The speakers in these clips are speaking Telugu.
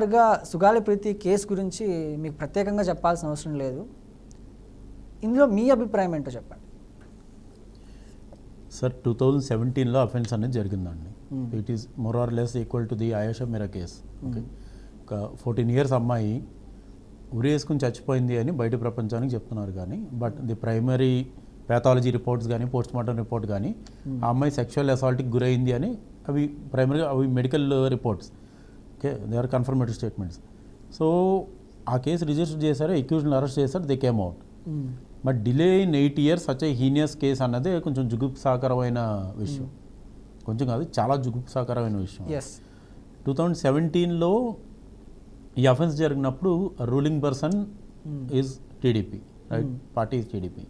పెద్దగా సుగాలి ప్రీతి కేసు గురించి మీకు ప్రత్యేకంగా చెప్పాల్సిన అవసరం లేదు. ఇందులో మీ అభిప్రాయం ఏంటో చెప్పండి. సార్ 2017లో అఫెన్స్ అనేది జరిగిందండి. It is more or less equal to the Ayesha Meera case. Okay, ఒక 14 years అమ్మాయి ఉరి వేసుకుని చచ్చిపోయింది అని బయట ప్రపంచానికి చెప్తున్నారు, కానీ but the primary pathology reports కానీ పోస్ట్ మార్టం రిపోర్ట్ కానీ ఆ అమ్మాయి సెక్షువల్ అసాల్ట్కి గురైంది అని అవి ప్రైమరీగా అవి medical reports. Okay, they are confirmatory statements. So ఆ కేసు రిజిస్టర్ చేశారు, అక్యూజ్ని అరెస్ట్ చేశారు, they came out. But delay in 8 years such a heinous case అన్నది కొంచెం జుగుప్సాకరమైన విషయం. కొంచెం కాదు, చాలా జుగుప్సాకరమైన విషయం. 2017లో ఈ అఫెన్స్ జరిగినప్పుడు ruling person is TDP, right? Party is TDP.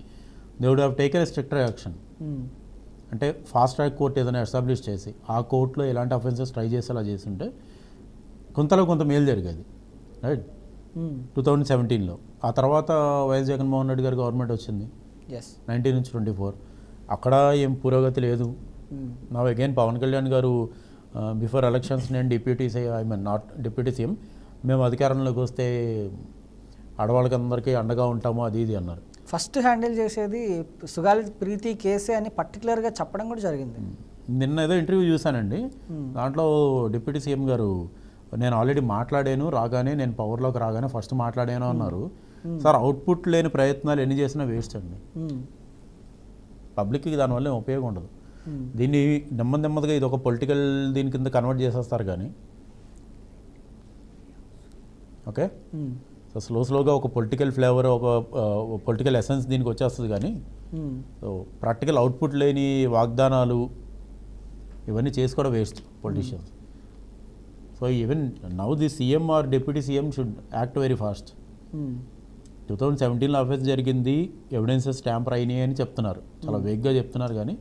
They would have taken a stricter action. అంటే ఫాస్ట్ ట్రాక్ కోర్ట్ ఏదైనా ఎస్టాబ్లిష్ చేసి ఆ కోర్టులో ఎలాంటి అఫెన్సెస్ ట్రై చేసేలా చేస్తుంటే కొంతలో కొంత మేలు జరిగేది, రైట్? 2017లో ఆ తర్వాత వైఎస్ జగన్మోహన్ రెడ్డి గారి గవర్నమెంట్ వచ్చింది 19 నుంచి 24. అక్కడ ఏం పురోగతి లేదు. నా అగైన్ పవన్ కళ్యాణ్ గారు బిఫోర్ ఎలక్షన్స్ నేను డిప్యూటీ నాట్ డిప్యూటీ సీఎం, మేము అధికారంలోకి వస్తే ఆడవాళ్ళకి అందరికీ అండగా ఉంటాము అది ఇది అన్నారు. ఫస్ట్ హ్యాండిల్ చేసేది సుగాలి ప్రీతి కేసే అని పర్టికులర్గా చెప్పడం కూడా జరిగింది. నిన్న ఏదో ఇంటర్వ్యూ చూశానండి, దాంట్లో డిప్యూటీ సీఎం గారు నేను ఆల్రెడీ మాట్లాడాను, రాగానే నేను పవర్లోకి రాగానే ఫస్ట్ మాట్లాడాను అన్నారు. సార్, అవుట్పుట్ లేని ప్రయత్నాలు ఎన్ని చేసినా వేస్ట్ అండి. పబ్లిక్కి దానివల్ల ఏం ఉపయోగం ఉండదు. దీన్ని నెమ్మదిగా ఇది ఒక పొలిటికల్ దీని కింద కన్వర్ట్ చేసేస్తారు కానీ, ఓకే, సో స్లోగా ఒక పొలిటికల్ ఫ్లేవర్, ఒక పొలిటికల్ ఎసెన్స్ దీనికి వచ్చేస్తుంది. కానీ సో ప్రాక్టికల్ అవుట్పుట్ లేని వాగ్దానాలు ఇవన్నీ చేసి కూడా waste politicians. So even now the CM or deputy CM should act very fast. 2017లో అఫెన్స్ జరిగింది, ఎవిడెన్సెస్ ట్యాంపర్ అయినాయి అని చెప్తున్నారు, చాలా వేగ్గా చెప్తున్నారు. కానీ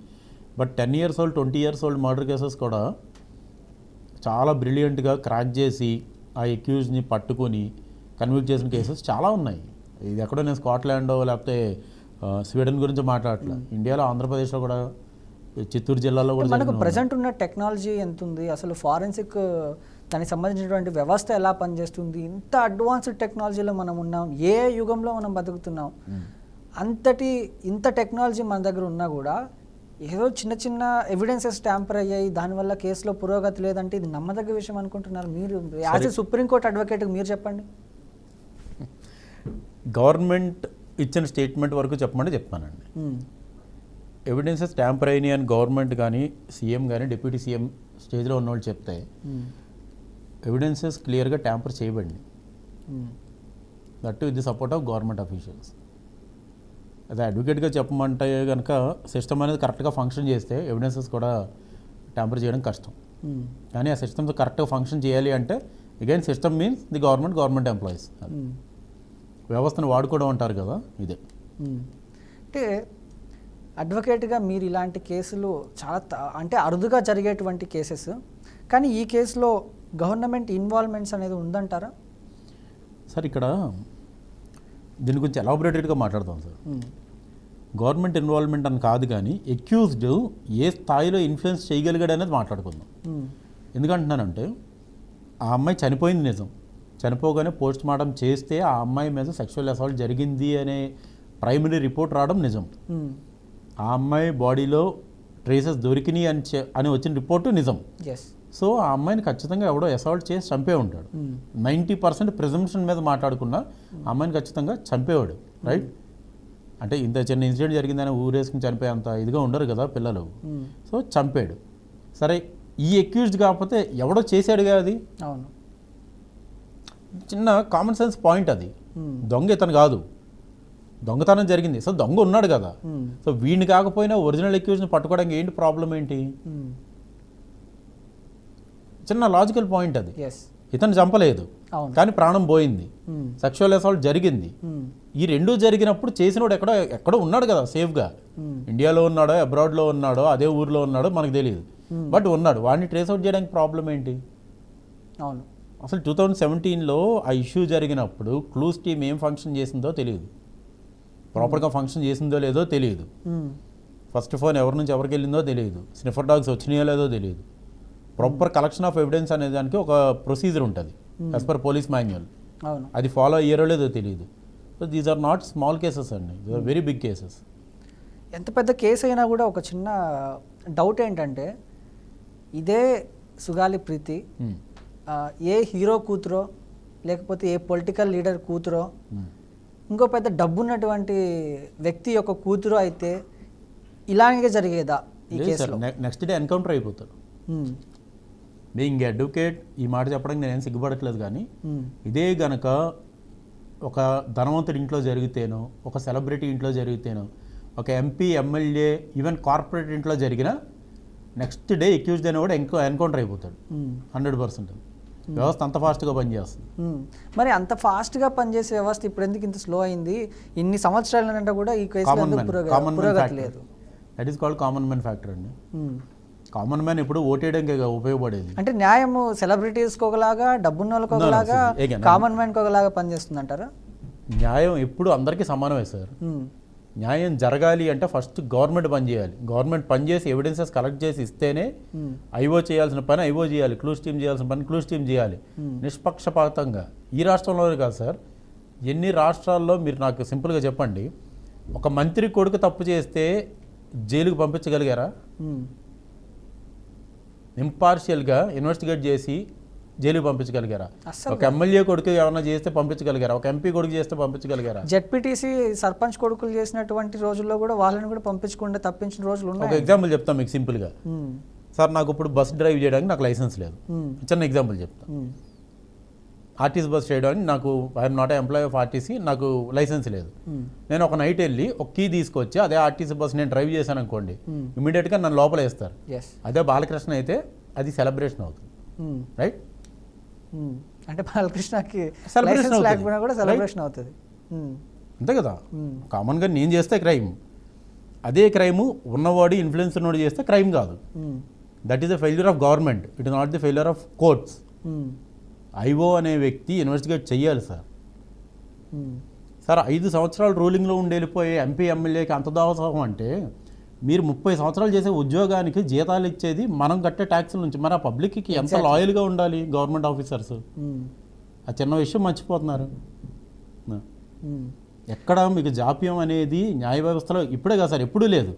but 10 years old 20 years old murder cases కూడా చాలా బ్రిలియంట్గా క్రాక్ చేసి ఆ అక్యూజ్ని పట్టుకొని కన్విక్ట్ చేసిన కేసెస్ చాలా ఉన్నాయి. ఇది ఎక్కడో నేను స్కాట్లాండ్ లేకపోతే స్వీడన్ గురించి మాట్లాడట్లేదు, ఇండియాలో ఆంధ్రప్రదేశ్లో కూడా చిత్తూరు జిల్లాలో కూడా. మనకు ప్రజెంట్ ఉన్న టెక్నాలజీ ఎంత ఉంది, అసలు ఫారెన్సిక్ దానికి సంబంధించినటువంటి వ్యవస్థ ఎలా పనిచేస్తుంది, ఇంత అడ్వాన్స్డ్ టెక్నాలజీలో మనం ఉన్నాం, ఏ యుగంలో మనం బతుకుతున్నాం, ఇంత టెక్నాలజీ మన దగ్గర ఉన్నా కూడా ఏదో చిన్న ఎవిడెన్సెస్ ట్యాంపర్ అయ్యాయి, దానివల్ల కేసులో పురోగతి లేదంటే ఇది నమ్మదగ్గ విషయం అనుకుంటున్నారు మీరు? యాజ్ ఏ సుప్రీంకోర్టు అడ్వకేట్గా మీరు చెప్పండి. గవర్నమెంట్ ఇచ్చిన స్టేట్మెంట్ వరకు చెప్పమని చెప్తానండి. ఎవిడెన్సెస్ ట్యాంపర్ అయినాయి అని గవర్నమెంట్ కానీ సీఎం కానీ డిప్యూటీ సీఎం స్టేజ్లో ఉన్నవాళ్ళు చెప్తే ఎవిడెన్సెస్ క్లియర్గా ట్యాంపర్ చేయబడింది, that with the support of government officials. అదే అడ్వకేట్గా చెప్పమంటే కనుక సిస్టమ్ అనేది కరెక్ట్గా ఫంక్షన్ చేస్తే ఎవిడెన్సెస్ కూడా ట్యాంపర్ చేయడం కష్టం. కానీ ఆ సిస్టమ్తో కరెక్ట్గా ఫంక్షన్ చేయాలి అంటే again system means the government employees. వ్యవస్థను వాడుకోవడం అంటారు కదా, ఇదే. అంటే అడ్వకేట్గా మీరు ఇలాంటి కేసులు చాలా అంటే అరుదుగా జరిగేటువంటి కేసెస్, కానీ ఈ కేసులో గవర్నమెంట్ ఇన్వాల్వ్మెంట్స్ అనేది ఉందంటారా? సార్, ఇక్కడ దీని గురించి ఎలాబొరేటెడ్గా మాట్లాడతాం సార్. గవర్నమెంట్ ఇన్వాల్వ్మెంట్ అని కాదు, కానీ అక్యూజ్డ్ ఏ స్థాయిలో ఇన్ఫ్లుయెన్స్ చేయగలిగాడు అనేది మాట్లాడుకుందాం. ఎందుకంటున్నానంటే ఆ అమ్మాయి చనిపోయింది నిజం, చనిపోగానే పోస్ట్ మార్టం చేస్తే ఆ అమ్మాయి మీద సెక్షువల్ అసాల్ట్ జరిగింది అనే ప్రైమరీ రిపోర్ట్ రావడం నిజం. ఆ అమ్మాయి బాడీలో ట్రేసెస్ దొరికినాయి అని వచ్చిన రిపోర్టు నిజం. సో ఆ అమ్మాయిని ఖచ్చితంగా ఎవడో అసాల్ట్ చేసి చంపే ఉంటాడు. 90% ప్రిజంప్షన్ మీద మాట్లాడుకున్నా ఆ అమ్మాయిని ఖచ్చితంగా చంపేవాడు, రైట్? అంటే ఇంత చిన్న ఇన్సిడెంట్ జరిగిందని ఊరేసుకుని చనిపోయేంత ఇదిగా ఉండరు కదా పిల్లలు. సో చంపాడు, సరే. ఈ అక్యూజ్డ్ కాకపోతే ఎవడో చేశాడుగా, అది చిన్న కామన్ సెన్స్ పాయింట్. అది దొంగ ఇతను కాదు, దొంగతనం జరిగింది, సో దొంగ ఉన్నాడు కదా. సో వీడిని కాకపోయినా ఒరిజినల్ అక్యూజ్ని పట్టుకోవడానికి ఏంటి ప్రాబ్లం ఏంటి? చిన్న లాజికల్ పాయింట్ అది. ఇతను చంపలేదు కానీ ప్రాణం పోయింది, సెక్షువల్ అసాల్ట్ జరిగింది. ఈ రెండూ జరిగినప్పుడు చేసినోడు ఎక్కడో ఉన్నాడు కదా సేఫ్గా. ఇండియాలో ఉన్నాడో అబ్రాడ్లో ఉన్నాడో అదే ఊర్లో ఉన్నాడో మనకు తెలియదు, బట్ ఉన్నాడు. వాడిని ట్రేస్ అవుట్ చేయడానికి ప్రాబ్లం ఏంటి? అవును, అసలు 2017లో ఆ ఇష్యూ జరిగినప్పుడు క్లూస్ టీమ్ ఏం ఫంక్షన్ చేసిందో తెలియదు, ప్రాపర్గా ఫంక్షన్ చేసిందో లేదో తెలియదు. ఫస్ట్ ఫోన్ ఎవరి నుంచి ఎవరికి వెళ్ళిందో తెలియదు, స్నిఫర్ డాగ్స్ వచ్చినాయో లేదో తెలియదు. ప్రాపర్ కలెక్షన్ ఆఫ్ ఎవిడెన్స్ అనే దానికి ఒక ప్రొసీజర్ ఉంటుంది. As per police manual. అవును. అది ఫాలో అయ్యారో లేదో తెలియదు. So these are not small cases అండి, these are very big cases. ఎంత పెద్ద కేసు అయినా కూడా ఒక చిన్న డౌట్ ఏంటంటే, ఇదే సుగాలి ప్రీతి ఏ హీరో కూతురో లేకపోతే ఏ పొలిటికల్ లీడర్ కూతురో ఇంకో పెద్ద డబ్బున్నటువంటి వ్యక్తి యొక్క కూతురు అయితే ఇలాగే జరిగేదా ఈ కేసులో? నెక్స్ట్ డే ఎన్కౌంటర్ అయిపోతాడు. బీయింగ్ అడ్వకేట్ ఈ మాట చెప్పడానికి నేనేం సిగ్గుపడట్లేదు, కానీ ఇదే గనక ఒక ధనవంతుడి ఇంట్లో జరిగితేనో, ఒక సెలబ్రిటీ ఇంట్లో జరిగితేనో, ఒక ఎంపీ ఎమ్మెల్యే ఈవెన్ కార్పొరేట్ ఇంట్లో జరిగిన నెక్స్ట్ డే అక్యూజ్డ్ అయినా కూడా ఎన్కౌంటర్ అయిపోతాడు 100%. వ్యవస్థ అంత ఫాస్ట్గా పనిచేస్తుంది. మరి అంత ఫాస్ట్గా పనిచేసే వ్యవస్థ ఇప్పుడు ఎందుకు ఇంత స్లో అయింది? ఇన్ని సంవత్సరాలంటే కూడా ఈ కేసులో పురోగతి లేదు. That is called common man factor అండి. కామన్ మ్యాన్ ఇప్పుడు ఓటేయడానికి ఉపయోగపడేది. అంటే న్యాయం సెలబ్రిటీస్కి ఒకలాగా, డబ్బున్న వాళ్ళకి ఒకలాగా, కామన్ మ్యాన్కి ఒకలాగా పనిచేస్తుంది అంటారా? న్యాయం ఎప్పుడు అందరికీ సమానమే సార్. న్యాయం జరగాలి అంటే ఫస్ట్ గవర్నమెంట్ పనిచేయాలి. గవర్నమెంట్ పనిచేసి ఎవిడెన్సెస్ కలెక్ట్ చేసి ఇస్తేనే ఐఓ చేయాల్సిన పని ఐఓ చేయాలి, క్లూస్ టీమ్ చేయాల్సిన పని క్లూస్ టీమ్ చేయాలి నిష్పక్షపాతంగా. ఈ రాష్ట్రంలోనే కాదు సార్, ఎన్ని రాష్ట్రాల్లో మీరు నాకు సింపుల్గా చెప్పండి, ఒక మంత్రి కొడుకు తప్పు చేస్తే జైలుకు పంపించగలిగారా? ఇంపార్షియల్గా ఇన్వెస్టిగేట్ చేసి జైలుకి పంపించగలిగారా? ఒక ఎమ్మెల్యే కొడుకు ఏమైనా చేస్తే పంపించగలిగారా? ఒక ఎంపీ కొడుకు చేస్తే పంపించగలిగారా? జెడ్పీటీసీ సర్పంచ్ కొడుకులు చేసినటువంటి రోజుల్లో కూడా వాళ్ళని కూడా పంపించకుండా తప్పించిన రోజులు ఉన్నాయి. ఒక ఎగ్జాంపుల్ చెప్తాను మీకు సింపుల్గా. సార్ నాకు ఇప్పుడు బస్ డ్రైవ్ చేయడానికి నాకు లైసెన్స్ లేదు, చిన్న ఎగ్జాంపుల్ చెప్తాను. ఆర్టీసీ బస్ చేయడానికి నాకు I'm not employee of RTC, నాకు లైసెన్స్ లేదు. నేను ఒక నైట్ వెళ్ళి ఒక కీ తీసుకొచ్చి అదే ఆర్టీసీ బస్ నేను డ్రైవ్ చేశాను అనుకోండి, ఇమీడియట్గా నన్ను లోపల వేస్తారు. అదే బాలకృష్ణ అయితే అది సెలబ్రేషన్ అవుతుంది, రైట్? అంటే బాలకృష్ణకి సెలబ్రేషన్ లేకపోయినా కూడా సెలబ్రేషన్ అవుతుంది, అంతే కదా. కామన్గా నేను చేస్తే క్రైమ్, అదే క్రైమ్ ఉన్నవాడు ఇన్ఫ్లుయెన్స్ ఉన్నవాడు చేస్తే క్రైమ్ కాదు. That is the failure of government, it is not the failure of courts. IO అనే వ్యక్తి ఇన్వెస్టిగేట్ చెయ్యాలి సార్. సార్ 5 సంవత్సరాలు రూలింగ్లో ఉండి వెళ్ళిపోయే ఎంపీ ఎమ్మెల్యేకి అంత దావసరం అంటే, మీరు 30 సంవత్సరాలు చేసే ఉద్యోగానికి జీతాలు ఇచ్చేది మనం కట్టే ట్యాక్సుల నుంచి. మరి ఆ పబ్లిక్కి ఎంత లాయల్గా ఉండాలి గవర్నమెంట్ ఆఫీసర్స్? ఆ చిన్న విషయం మర్చిపోతున్నారు. ఎక్కడ మీకు జాప్యం అనేది న్యాయ వ్యవస్థలో ఇప్పుడే కాదు సార్, ఎప్పుడూ లేదు.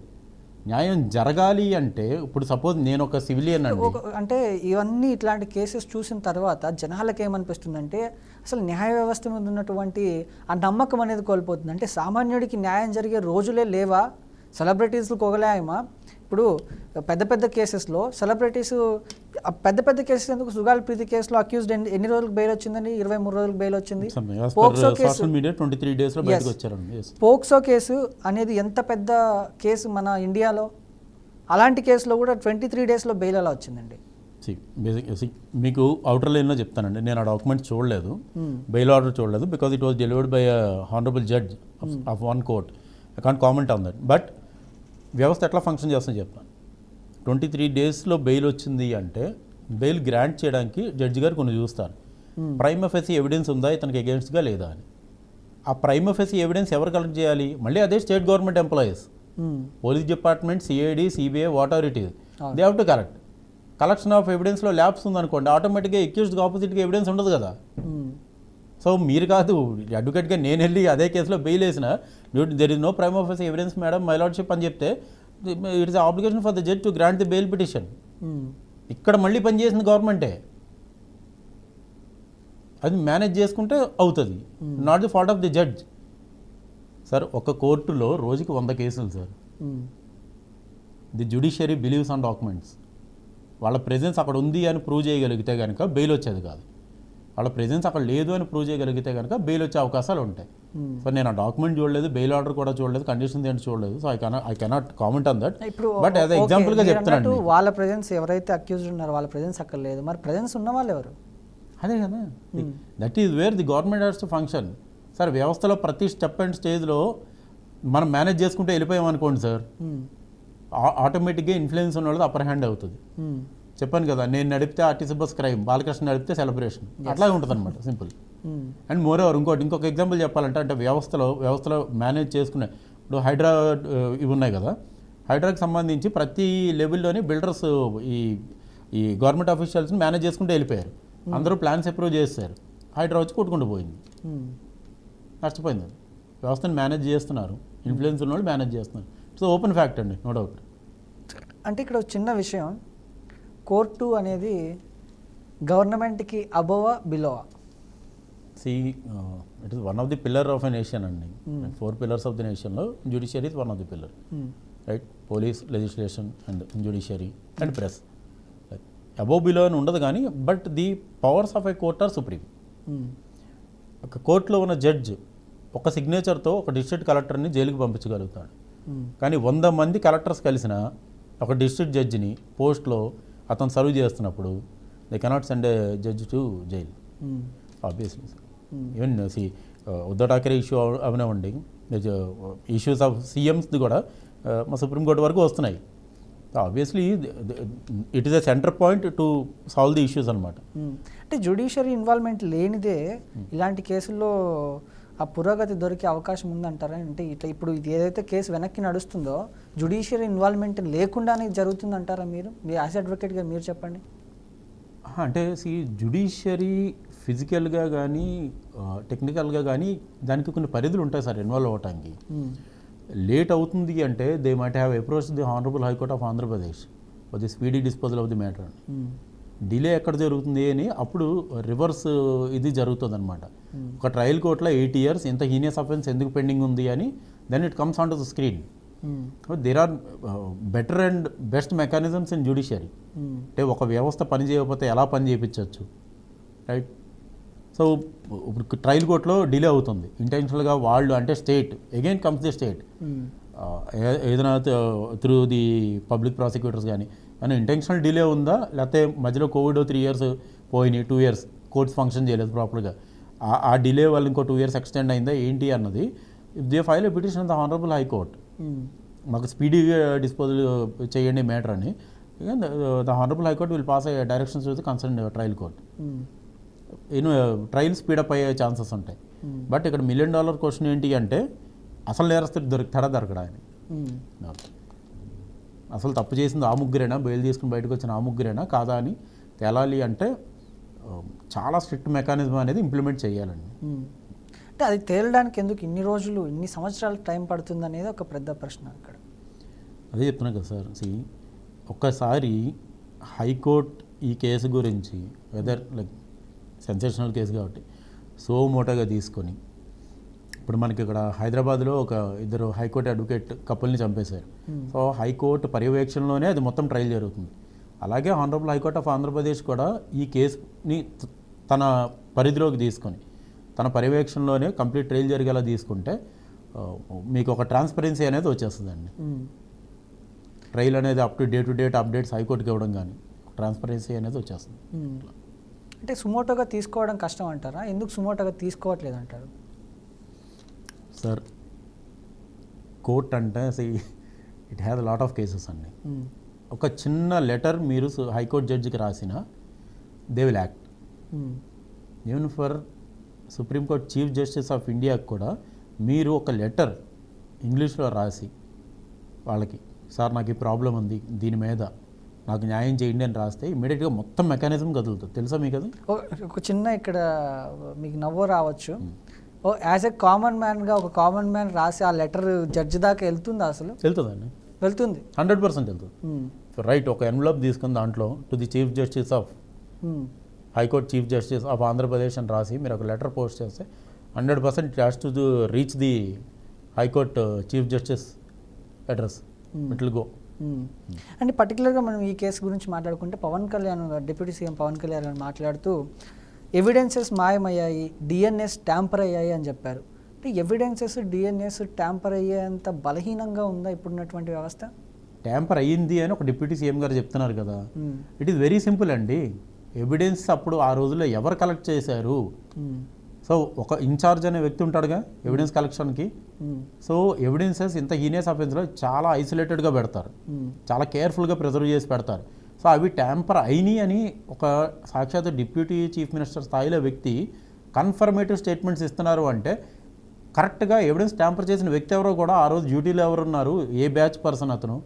న్యాయం జరగాలి అంటే ఇప్పుడు సపోజ్ నేను ఒక సివిలియన్ అండి, అంటే ఇవన్నీ ఇట్లాంటి కేసెస్ చూసిన తర్వాత జనాలకు ఏమనిపిస్తుందంటే అసలు న్యాయ వ్యవస్థ మీద ఉన్నటువంటి ఆ నమ్మకం అనేది కోల్పోతుంది. అంటే సామాన్యుడికి న్యాయం జరిగే రోజులే లేవా? సెలబ్రిటీస్లకు ఒకలాయమా? ఇప్పుడు పెద్ద పెద్ద కేసెస్లో సెలబ్రిటీస్ పెద్ద కేసెస్ ఎందుకు? సుగాలి ప్రీతి కేసులో అక్యూజ్డ్ ఎన్ని రోజులకు బెయిల్ వచ్చిందండి? 23 రోజులకు బెయిల్ వచ్చింది. పోక్సో కేసు అనేది ఎంత పెద్ద కేసు మన ఇండియాలో, అలాంటి కేసులో కూడా 23 డేస్లో బెయిల్ ఎలా వచ్చిందండి? మీకు అవుటర్ లైన్లో చెప్తానండి, నేను ఆ డాక్యుమెంట్ చూడలేదు, బెయిల్ ఆర్డర్ చూడలేదు, because it was delivered by honourable judge of one court. I can't comment on that. But వ్యవస్థ ఎట్లా ఫంక్షన్ చేస్తుందో చెప్తాను. 23 డేస్లో బెయిల్ వచ్చింది అంటే బెయిల్ గ్రాంట్ చేయడానికి జడ్జి గారు కొన్ని చూస్తారు. ప్రైమ్ ఫెసీ ఎవిడెన్స్ ఉందా ఇతనికి అగేన్స్ట్గా లేదా అని. ఆ ప్రైమ్ ఫెసీ ఎవిడెన్స్ ఎవరు కలెక్ట్ చేయాలి? మళ్ళీ అదే state government employees, police department, CID, CBI, whatever it is, they have to collect. Collection of ఎవిడెన్స్లో ల్యాబ్స్ ఉందనుకోండి, ఆటోమేటిక్గా అక్యూజ్డ్కి ఆపోజిట్గా ఎవిడెన్స్ ఉండదు కదా. సో మీరు కాదు అడ్వకేట్గా నేను వెళ్ళి అదే కేసులో బెయిల్ వేసిన, there is no prima facie evidence madam my lordship అని చెప్తే it is obligation for the judge to grant the bail petition. ఇక్కడ మళ్ళీ పనిచేసింది గవర్నమెంటే, అది మేనేజ్ చేసుకుంటే అవుతుంది, not the fault of the judge. Sir ఒక కోర్టులో రోజుకి 100 కేసులు sir. The judiciary believes on documents. వాళ్ళ ప్రెజెన్స్ అక్కడ ఉంది అని ప్రూవ్ చేయగలిగితే కనుక బెయిల్ వచ్చేది కాదు. వాళ్ళ ప్రెజెన్స్ అక్కడ లేదు అని ప్రూవ్ చేయగలిగితే కనుక బెయిల్ వచ్చే అవకాశాలు ఉంటాయి. సో నేను ఆ డాక్యుమెంట్ చూడలేదు, బెయిల్ ఆర్డర్ కూడా చూడలేదు, కండిషన్స్ ఏంటి చూడలేదు. So I cannot comment on that. But as ఎగ్జాంపుల్గా చెప్తాను, వాళ్ళ ప్రెజెన్స్ ఎవరైతే అక్యూజ్డ్ ఉన్నారో వాళ్ళ ప్రెజెన్స్ అక్కడ లేదు, మరి ప్రెజెన్స్ ఉన్న వాళ్ళు ఎవరు? అదే కదా, that is where the government has to function. Sir వ్యవస్థలో ప్రతి స్టెప్ అండ్ స్టేజ్లో మనం మేనేజ్ చేసుకుంటే వెళ్ళిపోయామనుకోండి సార్, ఆటోమేటిక్గా ఇన్ఫ్లుయెన్స్ ఉన్న వాళ్ళది అప్పర్ హ్యాండ్ అవుతుంది. చెప్పాను కదా, నేను నడిపితే ఆర్టీసీ బస్ క్రైమ్, బాలకృష్ణ నడిపితే సెలబ్రేషన్, అట్లాగే ఉంటుంది అనమాట, సింపుల్. అండ్ మోర్ ఓవర్ ఇంకొక ఎగ్జాంపుల్ చెప్పాలంటే, అంటే వ్యవస్థలో మేనేజ్ చేసుకునే ఇప్పుడు హైడ్రా ఇవి ఉన్నాయి కదా, హైడ్రాకి సంబంధించి ప్రతి లెవెల్లోని బిల్డర్స్ ఈ గవర్నమెంట్ ఆఫీషియల్స్ని మేనేజ్ చేసుకుంటూ వెళ్ళిపోయారు. అందరూ ప్లాన్స్ అప్రూవ్ చేస్తారు, హైడ్రా వచ్చి కొట్టుకుంటూ పోయింది, నష్టపోయింది. అది వ్యవస్థను మేనేజ్ చేస్తున్నారు, ఇన్ఫ్లుయెన్స్ ఉన్న వాళ్ళు మేనేజ్ చేస్తున్నారు. ఇట్స్ ఓపెన్ ఫ్యాక్ట్ అండి, నో డౌట్. అంటే ఇక్కడ ఒక చిన్న విషయం, కోర్టు అనేది గవర్నమెంట్కి అబోవా బిలోవా? See it is one of the pillar of a nation అండి. 4 pillars ఆఫ్ ది నేషన్లో judiciary is one of the pillar, right? Police, legislation and judiciary and press. Above below అని ఉండదు కానీ, but the powers of a court are supreme. ఒక కోర్టులో ఉన్న జడ్జ్ ఒక సిగ్నేచర్తో ఒక డిస్ట్రిక్ట్ కలెక్టర్ని జైలుకి పంపించగలుగుతాడు. కానీ 100 మంది కలెక్టర్స్ కలిసిన ఒక డిస్ట్రిక్ట్ జడ్జిని పోస్ట్లో అతను సర్వ్ చేస్తున్నప్పుడు they cannot send A judge to jail, obviously. Even Uddhav Thackeray issue అవనివ్వండి, ఇష్యూస్ ఆఫ్ సీఎంస్ది కూడా మా సుప్రీంకోర్టు వరకు వస్తున్నాయి. Obviously it is a centre point to solve the issues అనమాట. అంటే జ్యుడిషియరీ ఇన్వాల్వ్మెంట్ లేనిదే ఇలాంటి కేసుల్లో ఆ పురోగతి దొరికే అవకాశం ఉందంటారా? అంటే ఇట్లా ఇప్పుడు ఇది ఏదైతే కేసు వెనక్కి నడుస్తుందో జ్యుడిషియరీ ఇన్వాల్వ్మెంట్ లేకుండానే జరుగుతుందంటారా? మీరు యాజ్ అడ్వకేట్గా మీరు చెప్పండి. అంటే జ్యుడిషియరీ ఫిజికల్గా కానీ టెక్నికల్గా కానీ దానికి కొన్ని పరిధులు ఉంటాయి సార్ ఇన్వాల్వ్ అవ్వటానికి. లేట్ అవుతుంది అంటే they might have approach the honourable high court of Andhra Pradesh for the speedy disposal of the matter. Delay ఎక్కడ జరుగుతుంది అని అప్పుడు రివర్స్ ఇది జరుగుతుంది అనమాట. ఒక ట్రయల్ కోర్టులో 8 years ఇంత హీనియస్ అఫెన్స్ ఎందుకు పెండింగ్ ఉంది అని then it comes on to the screen. There are better and best mechanisms in judiciary. అంటే ఒక వ్యవస్థ పని చేయకపోతే ఎలా పని చేయించవచ్చు, రైట్? సో ఇప్పుడు ట్రయల్ కోర్టులో డిలే అవుతుంది ఇంటెన్షనల్గా, వాళ్ళు అంటే state again comes the state ఏదైనా త్రూ ది పబ్లిక్ ప్రాసిక్యూటర్స్ కానీ ఇంటెన్షనల్ డిలే ఉందా, లేకపోతే మధ్యలో కోవిడ్ 3 years పోయినాయి, 2 years కోర్ట్స్ ఫంక్షన్ చేయలేదు ప్రాపర్గా, ఆ డిలే వాళ్ళు ఇంకో 2 years ఎక్స్టెండ్ అయిందా ఏంటి అన్నది. If they file a petition the honourable high court, మాకు స్పీడీగా డిస్పోజల్ చేయండి మ్యాటర్ అని, the honourable high court will pass అయ్యే directions with concern trial court. Trial speed up అయ్యే ఛాన్సెస్ ఉంటాయి. బట్ ఇక్కడ $1 million క్వశ్చన్ ఏంటి అంటే అసలు నేరస్తుడు దొరుకుతాడా దొరకడా అని. అసలు తప్పు చేసింది ఆ ముగ్గురేనా, బెయిల్ తీసుకుని బయటకు వచ్చిన ఆ ముగ్గురేనా కాదా అని తేలాలి అంటే చాలా స్ట్రిక్ట్ మెకానిజం అనేది ఇంప్లిమెంట్ చేయాలండి. అంటే అది తేలడానికి ఎందుకు ఇన్ని రోజులు, ఇన్ని సంవత్సరాలు టైం పడుతుంది అనేది ఒక పెద్ద ప్రశ్న అక్కడ. అదే చెప్తున్నా కదా సార్. ఒక్కసారి హైకోర్టు ఈ కేసు గురించి వెదర్ లైక్ సెన్సేషనల్ కేసు కాబట్టి సో మోటోగా తీసుకొని, ఇప్పుడు మనకి ఇక్కడ హైదరాబాద్లో ఒక 2 హైకోర్టు అడ్వకేట్ కపుల్ని చంపేశారు. సో హైకోర్టు పర్యవేక్షణలోనే అది మొత్తం ట్రయల్ జరుగుతుంది. అలాగే హానరబుల్ హైకోర్ట్ ఆఫ్ ఆంధ్రప్రదేశ్ కూడా ఈ కేసుని తన పరిధిలోకి తీసుకొని తన పర్యవేక్షణలోనే కంప్లీట్ ట్రయల్ జరిగేలా తీసుకుంటే మీకు ఒక ట్రాన్స్పరెన్సీ అనేది వచ్చేస్తుందండి. ట్రయల్ అనేది అప్ టు డేట్ అప్డేట్స్ హైకోర్టుకి ఇవ్వడం కానీ ట్రాన్స్పరెన్సీ అనేది వచ్చేస్తుంది. అంటే సుమోటోగా తీసుకోవడం కష్టం అంటారా? ఎందుకు సుమోటోగా తీసుకోవట్లేదు అంటారు? సార్ కోర్ట్ అంటే it has lot of cases అండి. ఒక చిన్న లెటర్ మీరు హైకోర్టు జడ్జికి రాసిన they will act. Even for supreme court chief justice of ఇండియాకి కూడా మీరు ఒక లెటర్ ఇంగ్లీష్లో రాసి వాళ్ళకి, సార్ నాకు ఈ ప్రాబ్లం ఉంది, దీని మీద నాకు న్యాయం చేయండి అని రాస్తే ఇమీడియట్గా మొత్తం మెకానిజం కదులుతుంది. తెలుసా మీకు అది? ఒక చిన్న ఇక్కడ మీకు నవ్వు రావచ్చు, యాజ్ ఎ కామన్ మ్యాన్గా ఒక కామన్ మ్యాన్ రాసి ఆ లెటర్ జడ్జి దాకా వెళ్తుందా? అసలు వెళ్తుందండి, వెళ్తుంది, 100% వెళ్తుంది. రైట్, ఒక ఎన్వలప్ తీసుకుని దాంట్లో to the chief justice of high court chief justice of Andhra Pradesh అని రాసి మీరు ఒక లెటర్ పోస్ట్ చేస్తే 100% it has to reach the high court chief justice address, it will go. అంటే పర్టికులర్గా మనం ఈ కేసు గురించి మాట్లాడుకుంటే పవన్ కళ్యాణ్, డిప్యూటీ సీఎం పవన్ కళ్యాణ్ గారు మాట్లాడుతూ ఎవిడెన్సెస్ మాయమయ్యాయి, డిఎన్ఎస్ ట్యాంపర్ అయ్యాయి అని చెప్పారు. అంటే ఎవిడెన్సెస్ డిఎన్ఎస్ ట్యాంపర్ అయ్యేంత బలహీనంగా ఉందా ఇప్పుడున్నటువంటి వ్యవస్థ? ట్యాంపర్ అయ్యింది అని ఒక డిప్యూటీ సీఎం గారు చెప్తున్నారు కదా. ఇట్ ఈస్ వెరీ సింపుల్ అండి. ఎవిడెన్స్ అప్పుడు ఆ రోజుల్లో ఎవరు కలెక్ట్ చేశారు? సో ఒక ఇన్ఛార్జ్ అనే వ్యక్తి ఉంటాడుగా ఎవిడెన్స్ కలెక్షన్కి. సో ఎవిడెన్సెస్ ఇంత హీనియస్ అఫెన్స్లో చాలా ఐసోలేటెడ్గా పెడతారు, చాలా కేర్ఫుల్గా ప్రిజర్వ్ చేసి పెడతారు. సో అవి ట్యాంపర్ అయినాయి అని ఒక సాక్షాత్ డిప్యూటీ చీఫ్ మినిస్టర్ స్థాయిలో వ్యక్తి కన్ఫర్మేటివ్ స్టేట్మెంట్స్ ఇస్తున్నారు అంటే కరెక్ట్గా ఎవిడెన్స్ ట్యాంపర్ చేసిన వ్యక్తి ఎవరో కూడా ఆ రోజు డ్యూటీలో ఎవరున్నారు, ఏ బ్యాచ్ పర్సన్ అతను,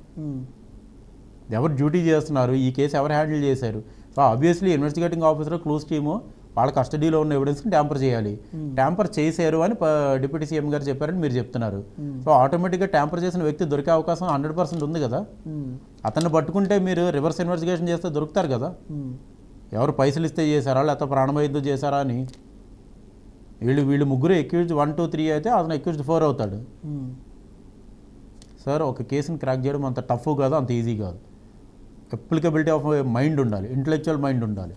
ఎవరు డ్యూటీ చేస్తున్నారు, ఈ కేసు ఎవరు హ్యాండిల్ చేశారు. So obviously investigating officer close team వాళ్ళ కస్టడీలో ఉన్న ఎవిడెన్స్ని ట్యాంపర్ చేయాలి. ట్యాంపర్ చేశారు అని డిప్యూటీ సీఎం గారు చెప్పారని మీరు చెప్తున్నారు. సో ఆటోమేటిక్గా ట్యాంపర్ చేసిన వ్యక్తి దొరికే అవకాశం 100% ఉంది కదా. అతన్ని పట్టుకుంటే మీరు రివర్స్ ఇన్వెస్టిగేషన్ చేస్తే దొరుకుతారు కదా. ఎవరు పైసలు ఇస్తే చేశారా లేకపోతే ప్రాణభయంతో చేశారా అని. వీళ్ళు ముగ్గురు అక్యూజ్డ్ 1, 2, 3 అయితే అతను అక్యూజ్డ్ 4 అవుతాడు. సార్ ఒక కేసుని క్రాక్ చేయడం అంత టఫ్ కాదు, అంత ఈజీ కాదు. అప్లికబిలిటీ ఆఫ్ మైండ్ ఉండాలి, ఇంటలెక్చువల్ మైండ్ ఉండాలి.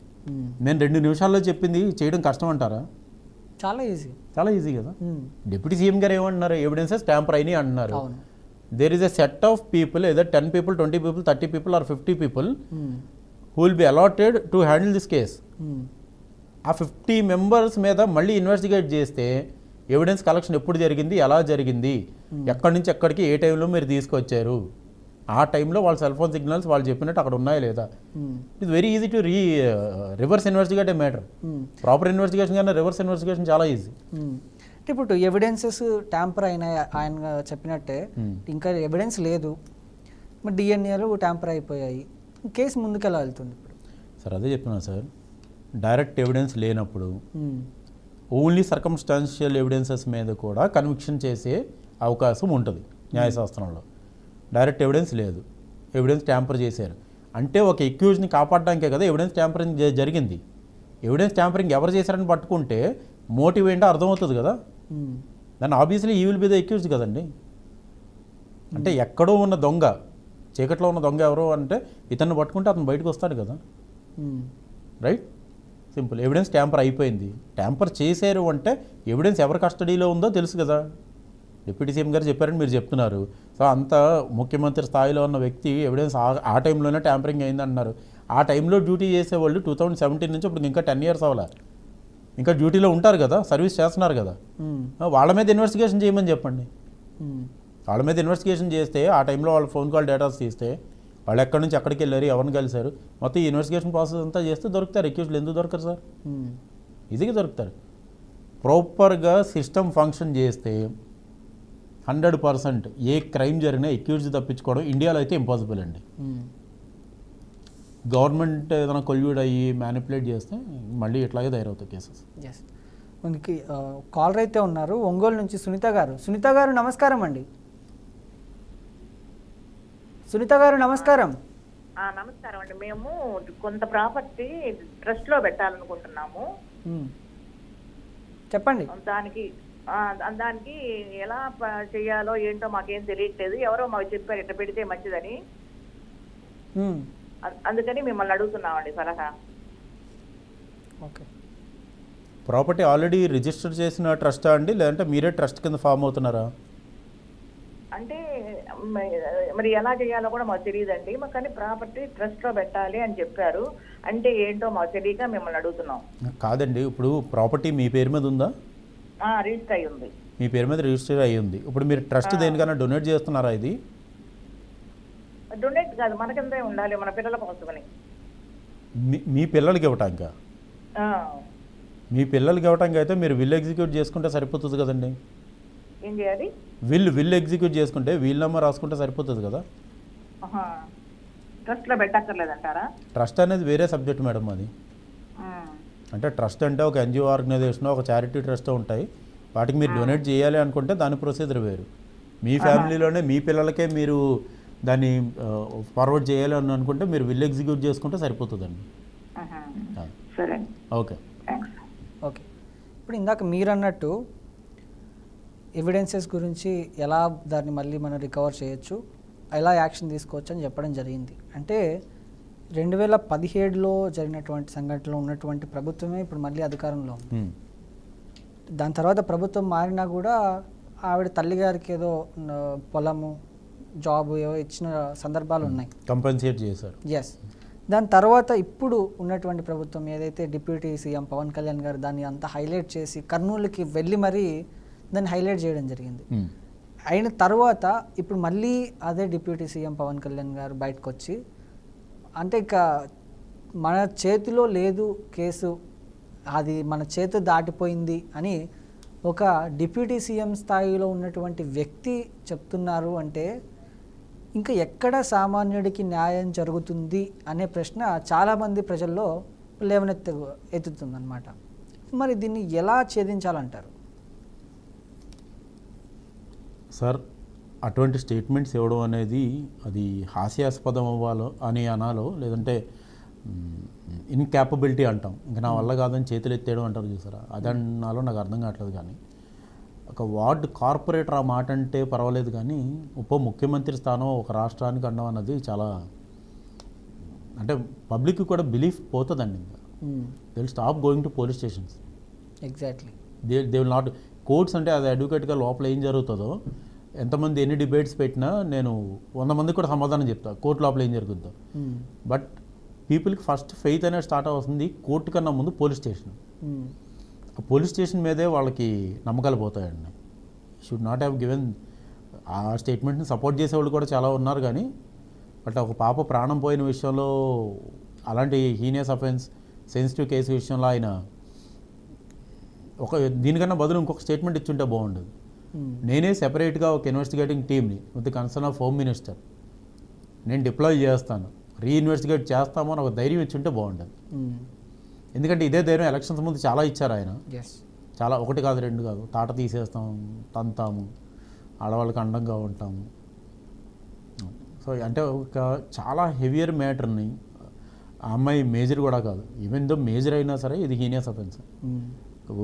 నేను 2 నిమిషాల్లో చెప్పింది చేయడం కష్టం అంటారా? చాలా ఈజీ, చాలా ఈజీ కదా. డిప్యూటీ సీఎం గారు ఏమంటున్నారు, ఎవిడెన్సెస్ ట్యాంపర్ అయినాయి అంటున్నారు. There is a set of people, either 10 people, 20 people, 30 people or 50 people who will be allotted to handle this case. ఆ 50 members మీద మళ్ళీ ఇన్వెస్టిగేట్ చేస్తే ఎవిడెన్స్ కలెక్షన్ ఎప్పుడు జరిగింది, ఎలా జరిగింది, ఎక్కడి నుంచి ఎక్కడికి ఏ టైంలో మీరు తీసుకొచ్చారు, ఆ టైంలో వాళ్ళ సెల్ ఫోన్ సిగ్నల్స్ వాళ్ళు చెప్పినట్టు అక్కడ ఉన్నాయా లేదా. It's very easy to reverse investigate A matter. Proper investigation కన్నా రివర్స్ ఇన్వెస్టిగేషన్ చాలా ఈజీ. ఇప్పుడు ఎవిడెన్సెస్ ట్యాంపర్ అయినాయి ఆయన చెప్పినట్టే, ఇంకా ఎవిడెన్స్ లేదు, మరి డిఎన్ఏలు ట్యాంపర్ అయిపోయాయి, కేసు ముందుకు ఎలా వెళ్తుంది ఇప్పుడు? సార్ అదే చెప్తున్నా సార్, డైరెక్ట్ ఎవిడెన్స్ లేనప్పుడు ఓన్లీ సర్కమ్స్టాన్షియల్ ఎవిడెన్సెస్ మీద కూడా కన్విక్షన్ చేసే అవకాశం ఉంటుంది న్యాయశాస్త్రంలో. డైరెక్ట్ ఎవిడెన్స్ లేదు, ఎవిడెన్స్ ట్యాంపర్ చేశారు అంటే ఒక ఎక్యూజ్ని కాపాడడానికే కదా ఎవిడెన్స్ ట్యాంపరింగ్ జరిగింది. ఎవిడెన్స్ ట్యాంపరింగ్ ఎవరు చేశారని పట్టుకుంటే మోటివ్ ఏంటో అర్థమవుతుంది కదా. దాన్ని ఆబ్వియస్లీ ఈ విల్ బి ద ఎక్యూజ్డ్ కదండి. అంటే ఎక్కడో ఉన్న దొంగ, చీకట్లో ఉన్న దొంగ ఎవరో అంటే ఇతన్ని పట్టుకుంటే అతను బయటకు వస్తాడు కదా. Right, simple. ఎవిడెన్స్ ట్యాంపర్ అయిపోయింది, ట్యాంపర్ చేశారు అంటే ఎవిడెన్స్ ఎవరి కస్టడీలో ఉందో తెలుసు కదా. డిప్యూటీ సీఎం గారు చెప్పారని మీరు చెప్తున్నారు. సో అంత ముఖ్యమంత్రి స్థాయిలో ఉన్న వ్యక్తి ఎవిడెన్స్ ఆ టైంలోనే ట్యాంపరింగ్ అయిందన్నారు. ఆ టైంలో డ్యూటీ చేసేవాళ్ళు 2017 నుంచి ఇప్పుడు ఇంకా 10 years అవ్వాలి, ఇంకా డ్యూటీలో ఉంటారు కదా, సర్వీస్ చేస్తున్నారు కదా. వాళ్ళ మీద ఇన్వెస్టిగేషన్ చేయమని చెప్పండి. వాళ్ళ మీద ఇన్వెస్టిగేషన్ చేస్తే ఆ టైంలో వాళ్ళ ఫోన్ కాల్ డేటాస్ తీస్తే వాళ్ళు ఎక్కడి నుంచి ఎక్కడికి వెళ్ళారు, ఎవరిని కలిశారు, మొత్తం ఈ ఇన్వెస్టిగేషన్ ప్రాసెస్ అంతా చేస్తే దొరుకుతారు. అక్యూజ్లు ఎందుకు దొరకరు సార్? ఈజీగా దొరుకుతారు. ప్రాపర్గా సిస్టమ్ ఫంక్షన్ చేస్తే 100% ఏ క్రైమ్ జరిగినా అక్యూజ్డ్ తప్పించుకోవడం ఇండియాలో అయితే ఇంపాసిబుల్ అండి. గవర్నమెంట్ ఏదైనా కొల్యూడ్ అయ్యి మ్యానిపులేట్ చేస్తే మళ్ళీ ఇట్లాగే తయారవుతాయి కేసెస్. ఎస్, మనకి కాలర్ అయితే ఉన్నారు ఒంగోలు నుంచి సునీత గారు. సునీత గారు నమస్కారం అండి. సునీత గారు నమస్కారం. నమస్కారం అండి. మేము కొంత ప్రాపర్టీ ట్రస్ట్ లో పెట్టాలనుకుంటున్నాము. చెప్పండి. దానికి ఎలా చేయాలో ఏంటో మాకేం తెలియట్లేదు. ఎవరో మాకు చెప్పారు ఇట్లా పెడితే మంచిదని, అందుకని మిమ్మల్ని అడుగుతున్నామండి సలహా. ఓకే, ప్రాపర్టీ ఆల్రెడీ రిజిస్టర్ చేసిన ట్రస్టా అండి, లేదంటే మీరే ట్రస్ట్ కింద ఫామ్ అవుతున్నారా? అంటే మరి ఎలా చేయాలో కూడా మాకు తెలియదండి, కానీ ప్రాపర్టీ ట్రస్ట్ లో పెట్టాలి అని చెప్పారు. అంటే ఏంటో మాకు తెలియక మిమ్మల్ని అడుగుతున్నాం. కాదండి, ఇప్పుడు ప్రాపర్టీ మీ పేరు మీద ఉందా? రిజిస్టర్ అయ్యి ఉంది. మీ పేరు మీద రిజిస్టర్ అయ్యి ఉంది. ఇప్పుడు మీరు ట్రస్ట్ దేనికైనా డొనేట్ చేస్తున్నారా? ఇది డొనేట్ కాదు, మనకిందే ఉండాలి, మన పిల్లల కోసమని. మీ పిల్లలకి ఇవ్వటానికా? మీ పిల్లలకి ఇవ్వటానికి అయితే మీరు విల్ ఎగ్జిక్యూట్ చేసుకుంటే సరిపోతుంది కదండి. ఏం చేయాలి? విల్ ఎగ్జిక్యూట్ చేసుకుంటే వీల్ నెంబర్ రాసుకుంటే సరిపోతుంది కదా. ట్రస్ట్ లో పెట్టక్కర్లేదంటారా? ట్రస్ట్ అనేది వేరే సబ్జెక్ట్ మేడం. అది అంటే ట్రస్ట్ అంటే ఒక ఎన్జిఓ ఆర్గనైజేషన్, ఒక చారిటీ ట్రస్ట్ ఉంటాయి. వాటికి మీరు డొనేట్ చేయాలి అనుకుంటే దాని ప్రొసీజర్ వేరు. మీ ఫ్యామిలీలోనే మీ పిల్లలకే మీరు దాన్ని ఫార్వర్డ్ చేయాలి అని అనుకుంటే మీరు విల్ ఎగ్జిక్యూట్ చేసుకుంటే సరిపోతుందండి. సరే, ఓకే ఓకే. ఇప్పుడు ఇందాక మీరు అన్నట్టు ఎవిడెన్సెస్ గురించి ఎలా దాన్ని మళ్ళీ మనం రికవర్ చేయొచ్చు, ఎలా యాక్షన్ తీసుకోవచ్చు అని చెప్పడం జరిగింది. అంటే 2017లో జరిగినటువంటి సంఘటనలో ఉన్నటువంటి ప్రభుత్వమే ఇప్పుడు మళ్ళీ అధికారంలో ఉంది. దాని తర్వాత ప్రభుత్వం మారినా కూడా ఆవిడ తల్లిగారికి ఏదో పొలము, జాబ్ ఏవో ఇచ్చిన సందర్భాలు ఉన్నాయి, కంపెన్సేట్ చేశారు. ఎస్. దాని తర్వాత ఇప్పుడు ఉన్నటువంటి ప్రభుత్వం ఏదైతే డిప్యూటీ సీఎం పవన్ కళ్యాణ్ గారు దాన్ని అంతా హైలైట్ చేసి కర్నూలుకి వెళ్ళి మరీ దాన్ని హైలైట్ చేయడం జరిగింది. అయిన తర్వాత ఇప్పుడు మళ్ళీ అదే డిప్యూటీ సీఎం పవన్ కళ్యాణ్ గారు బయటకు వచ్చి అంటే ఇక మన చేతిలో లేదు కేసు, అది మన చేతి దాటిపోయింది అని ఒక డిప్యూటీ సీఎం స్థాయిలో ఉన్నటువంటి వ్యక్తి చెప్తున్నారు. అంటే ఇంకా ఎక్కడ సామాన్యుడికి న్యాయం జరుగుతుంది అనే ప్రశ్న చాలామంది ప్రజల్లో ఎత్తుతుందన్నమాట. మరి దీన్ని ఎలా ఛేదించాలంటారు? సార్, అటువంటి స్టేట్మెంట్స్ ఇవ్వడం అనేది అది హాస్యాస్పదం అవ్వాలో అని అనాలో, లేదంటే ఇన్క్యాపబిలిటీ అంటాం, ఇంకా నా వల్ల కాదని చేతులు ఎత్తేయడం అంటారు చూసారా, అదన్నాలో నాకు అర్థం కావట్లేదు. కానీ ఒక వార్డు కార్పొరేటర్ ఆ మాట అంటే పర్వాలేదు, కానీ ఉప ముఖ్యమంత్రి స్థానం ఒక రాష్ట్రానికి అనడం అన్నది చాలా, అంటే పబ్లిక్ కూడా బిలీఫ్ పోతుందండి. ఇంకా they will stop going to police stations. Exactly. They will not courts అంటే అది అడ్వకేట్గా లోపల ఏం జరుగుతుందో, ఎంతమంది ఎన్ని డిబేట్స్ పెట్టినా నేను 100 మందికి కూడా సమాధానం చెప్తా కోర్టు లోపల ఏం జరుగుతుందో. బట్ పీపుల్కి ఫస్ట్ ఫెయిత్ అనేది స్టార్ట్ అవుతుంది కోర్టు కన్నా ముందు పోలీస్ స్టేషన్. ఆ పోలీస్ స్టేషన్ మీదే వాళ్ళకి నమ్మకాలు పోతాయండి. Should not have given. ఆ స్టేట్మెంట్ని సపోర్ట్ చేసేవాళ్ళు కూడా చాలా ఉన్నారు, కానీ బట్ ఒక పాప ప్రాణం పోయిన విషయంలో, అలాంటి హీనియస్ అఫెన్స్ సెన్సిటివ్ కేసు విషయంలో ఆయన దీనికన్నా బదులు ఇంకొక స్టేట్మెంట్ ఇచ్చుంటే బాగుండదు. నేనే సెపరేట్గా ఒక ఇన్వెస్టిగేటింగ్ టీమ్ని with the concern of home minister నేను డిప్లాయ్ చేస్తాను, రీఇన్వెస్టిగేట్ చేస్తామో అని ఒక ధైర్యం ఇచ్చుంటే బాగుండదు. ఎందుకంటే ఇదే ధైర్యం ఎలక్షన్స్ ముందు చాలా ఇచ్చారు ఆయన. చాలా, 1 కాదు 2 కాదు, తాట తీసేస్తాం, తంతాము, ఆడవాళ్ళకి అండంగా ఉంటాము. సో అంటే ఒక చాలా హెవియర్ మ్యాటర్ని, ఆ అమ్మాయి మేజర్ కూడా కాదు, ఈవెన్ దో మేజర్ అయినా సరే ఇది హీనియస్ అఫెన్స్.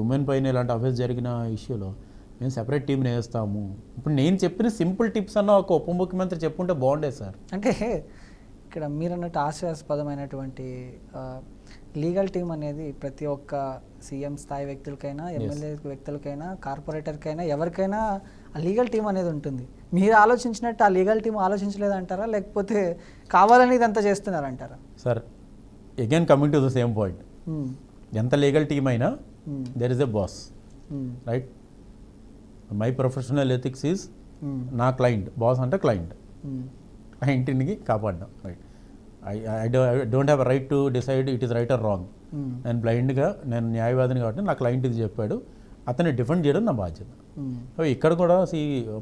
ఉమెన్ పైన ఇలాంటి అఫెన్స్ జరిగిన ఇష్యూలో మేము సెపరేట్ టీంని వేస్తాము. ఇప్పుడు నేను చెప్పిన సింపుల్ టిప్స్ అన్న ఒక ఉప ముఖ్యమంత్రి చెప్పుంటే బాగుండేది సార్. అంటే ఇక్కడ మీరు అన్నట్టు హాస్యాస్పదమైనటువంటి లీగల్ టీం అనేది ప్రతి ఒక్క సీఎం స్థాయి వ్యక్తులకైనా, ఎమ్మెల్యే వ్యక్తులకైనా, కార్పొరేటర్కైనా, ఎవరికైనా ఆ లీగల్ టీం అనేది ఉంటుంది. మీరు ఆలోచించినట్టు ఆ లీగల్ టీం ఆలోచించలేదంటారా, లేకపోతే కావాలని ఇదంతా చేస్తున్నారంటారా? Sir, again coming to the same point, ఎంత లీగల్ టీం అయినా there is a boss, right? My professional ethics is నా క్లయింట్, బాస్ అంటే క్లయింట్, క్లయింట్ని కాపాడడం, రైట్? I don't have right to decide it is right or wrong. నేను బ్లైండ్గా, నేను న్యాయవాదిని కాబట్టి నా క్లయింట్ ఇది చెప్పాడు, అతన్ని డిఫెండ్ చేయడం నా బాధ్యత. ఇక్కడ కూడా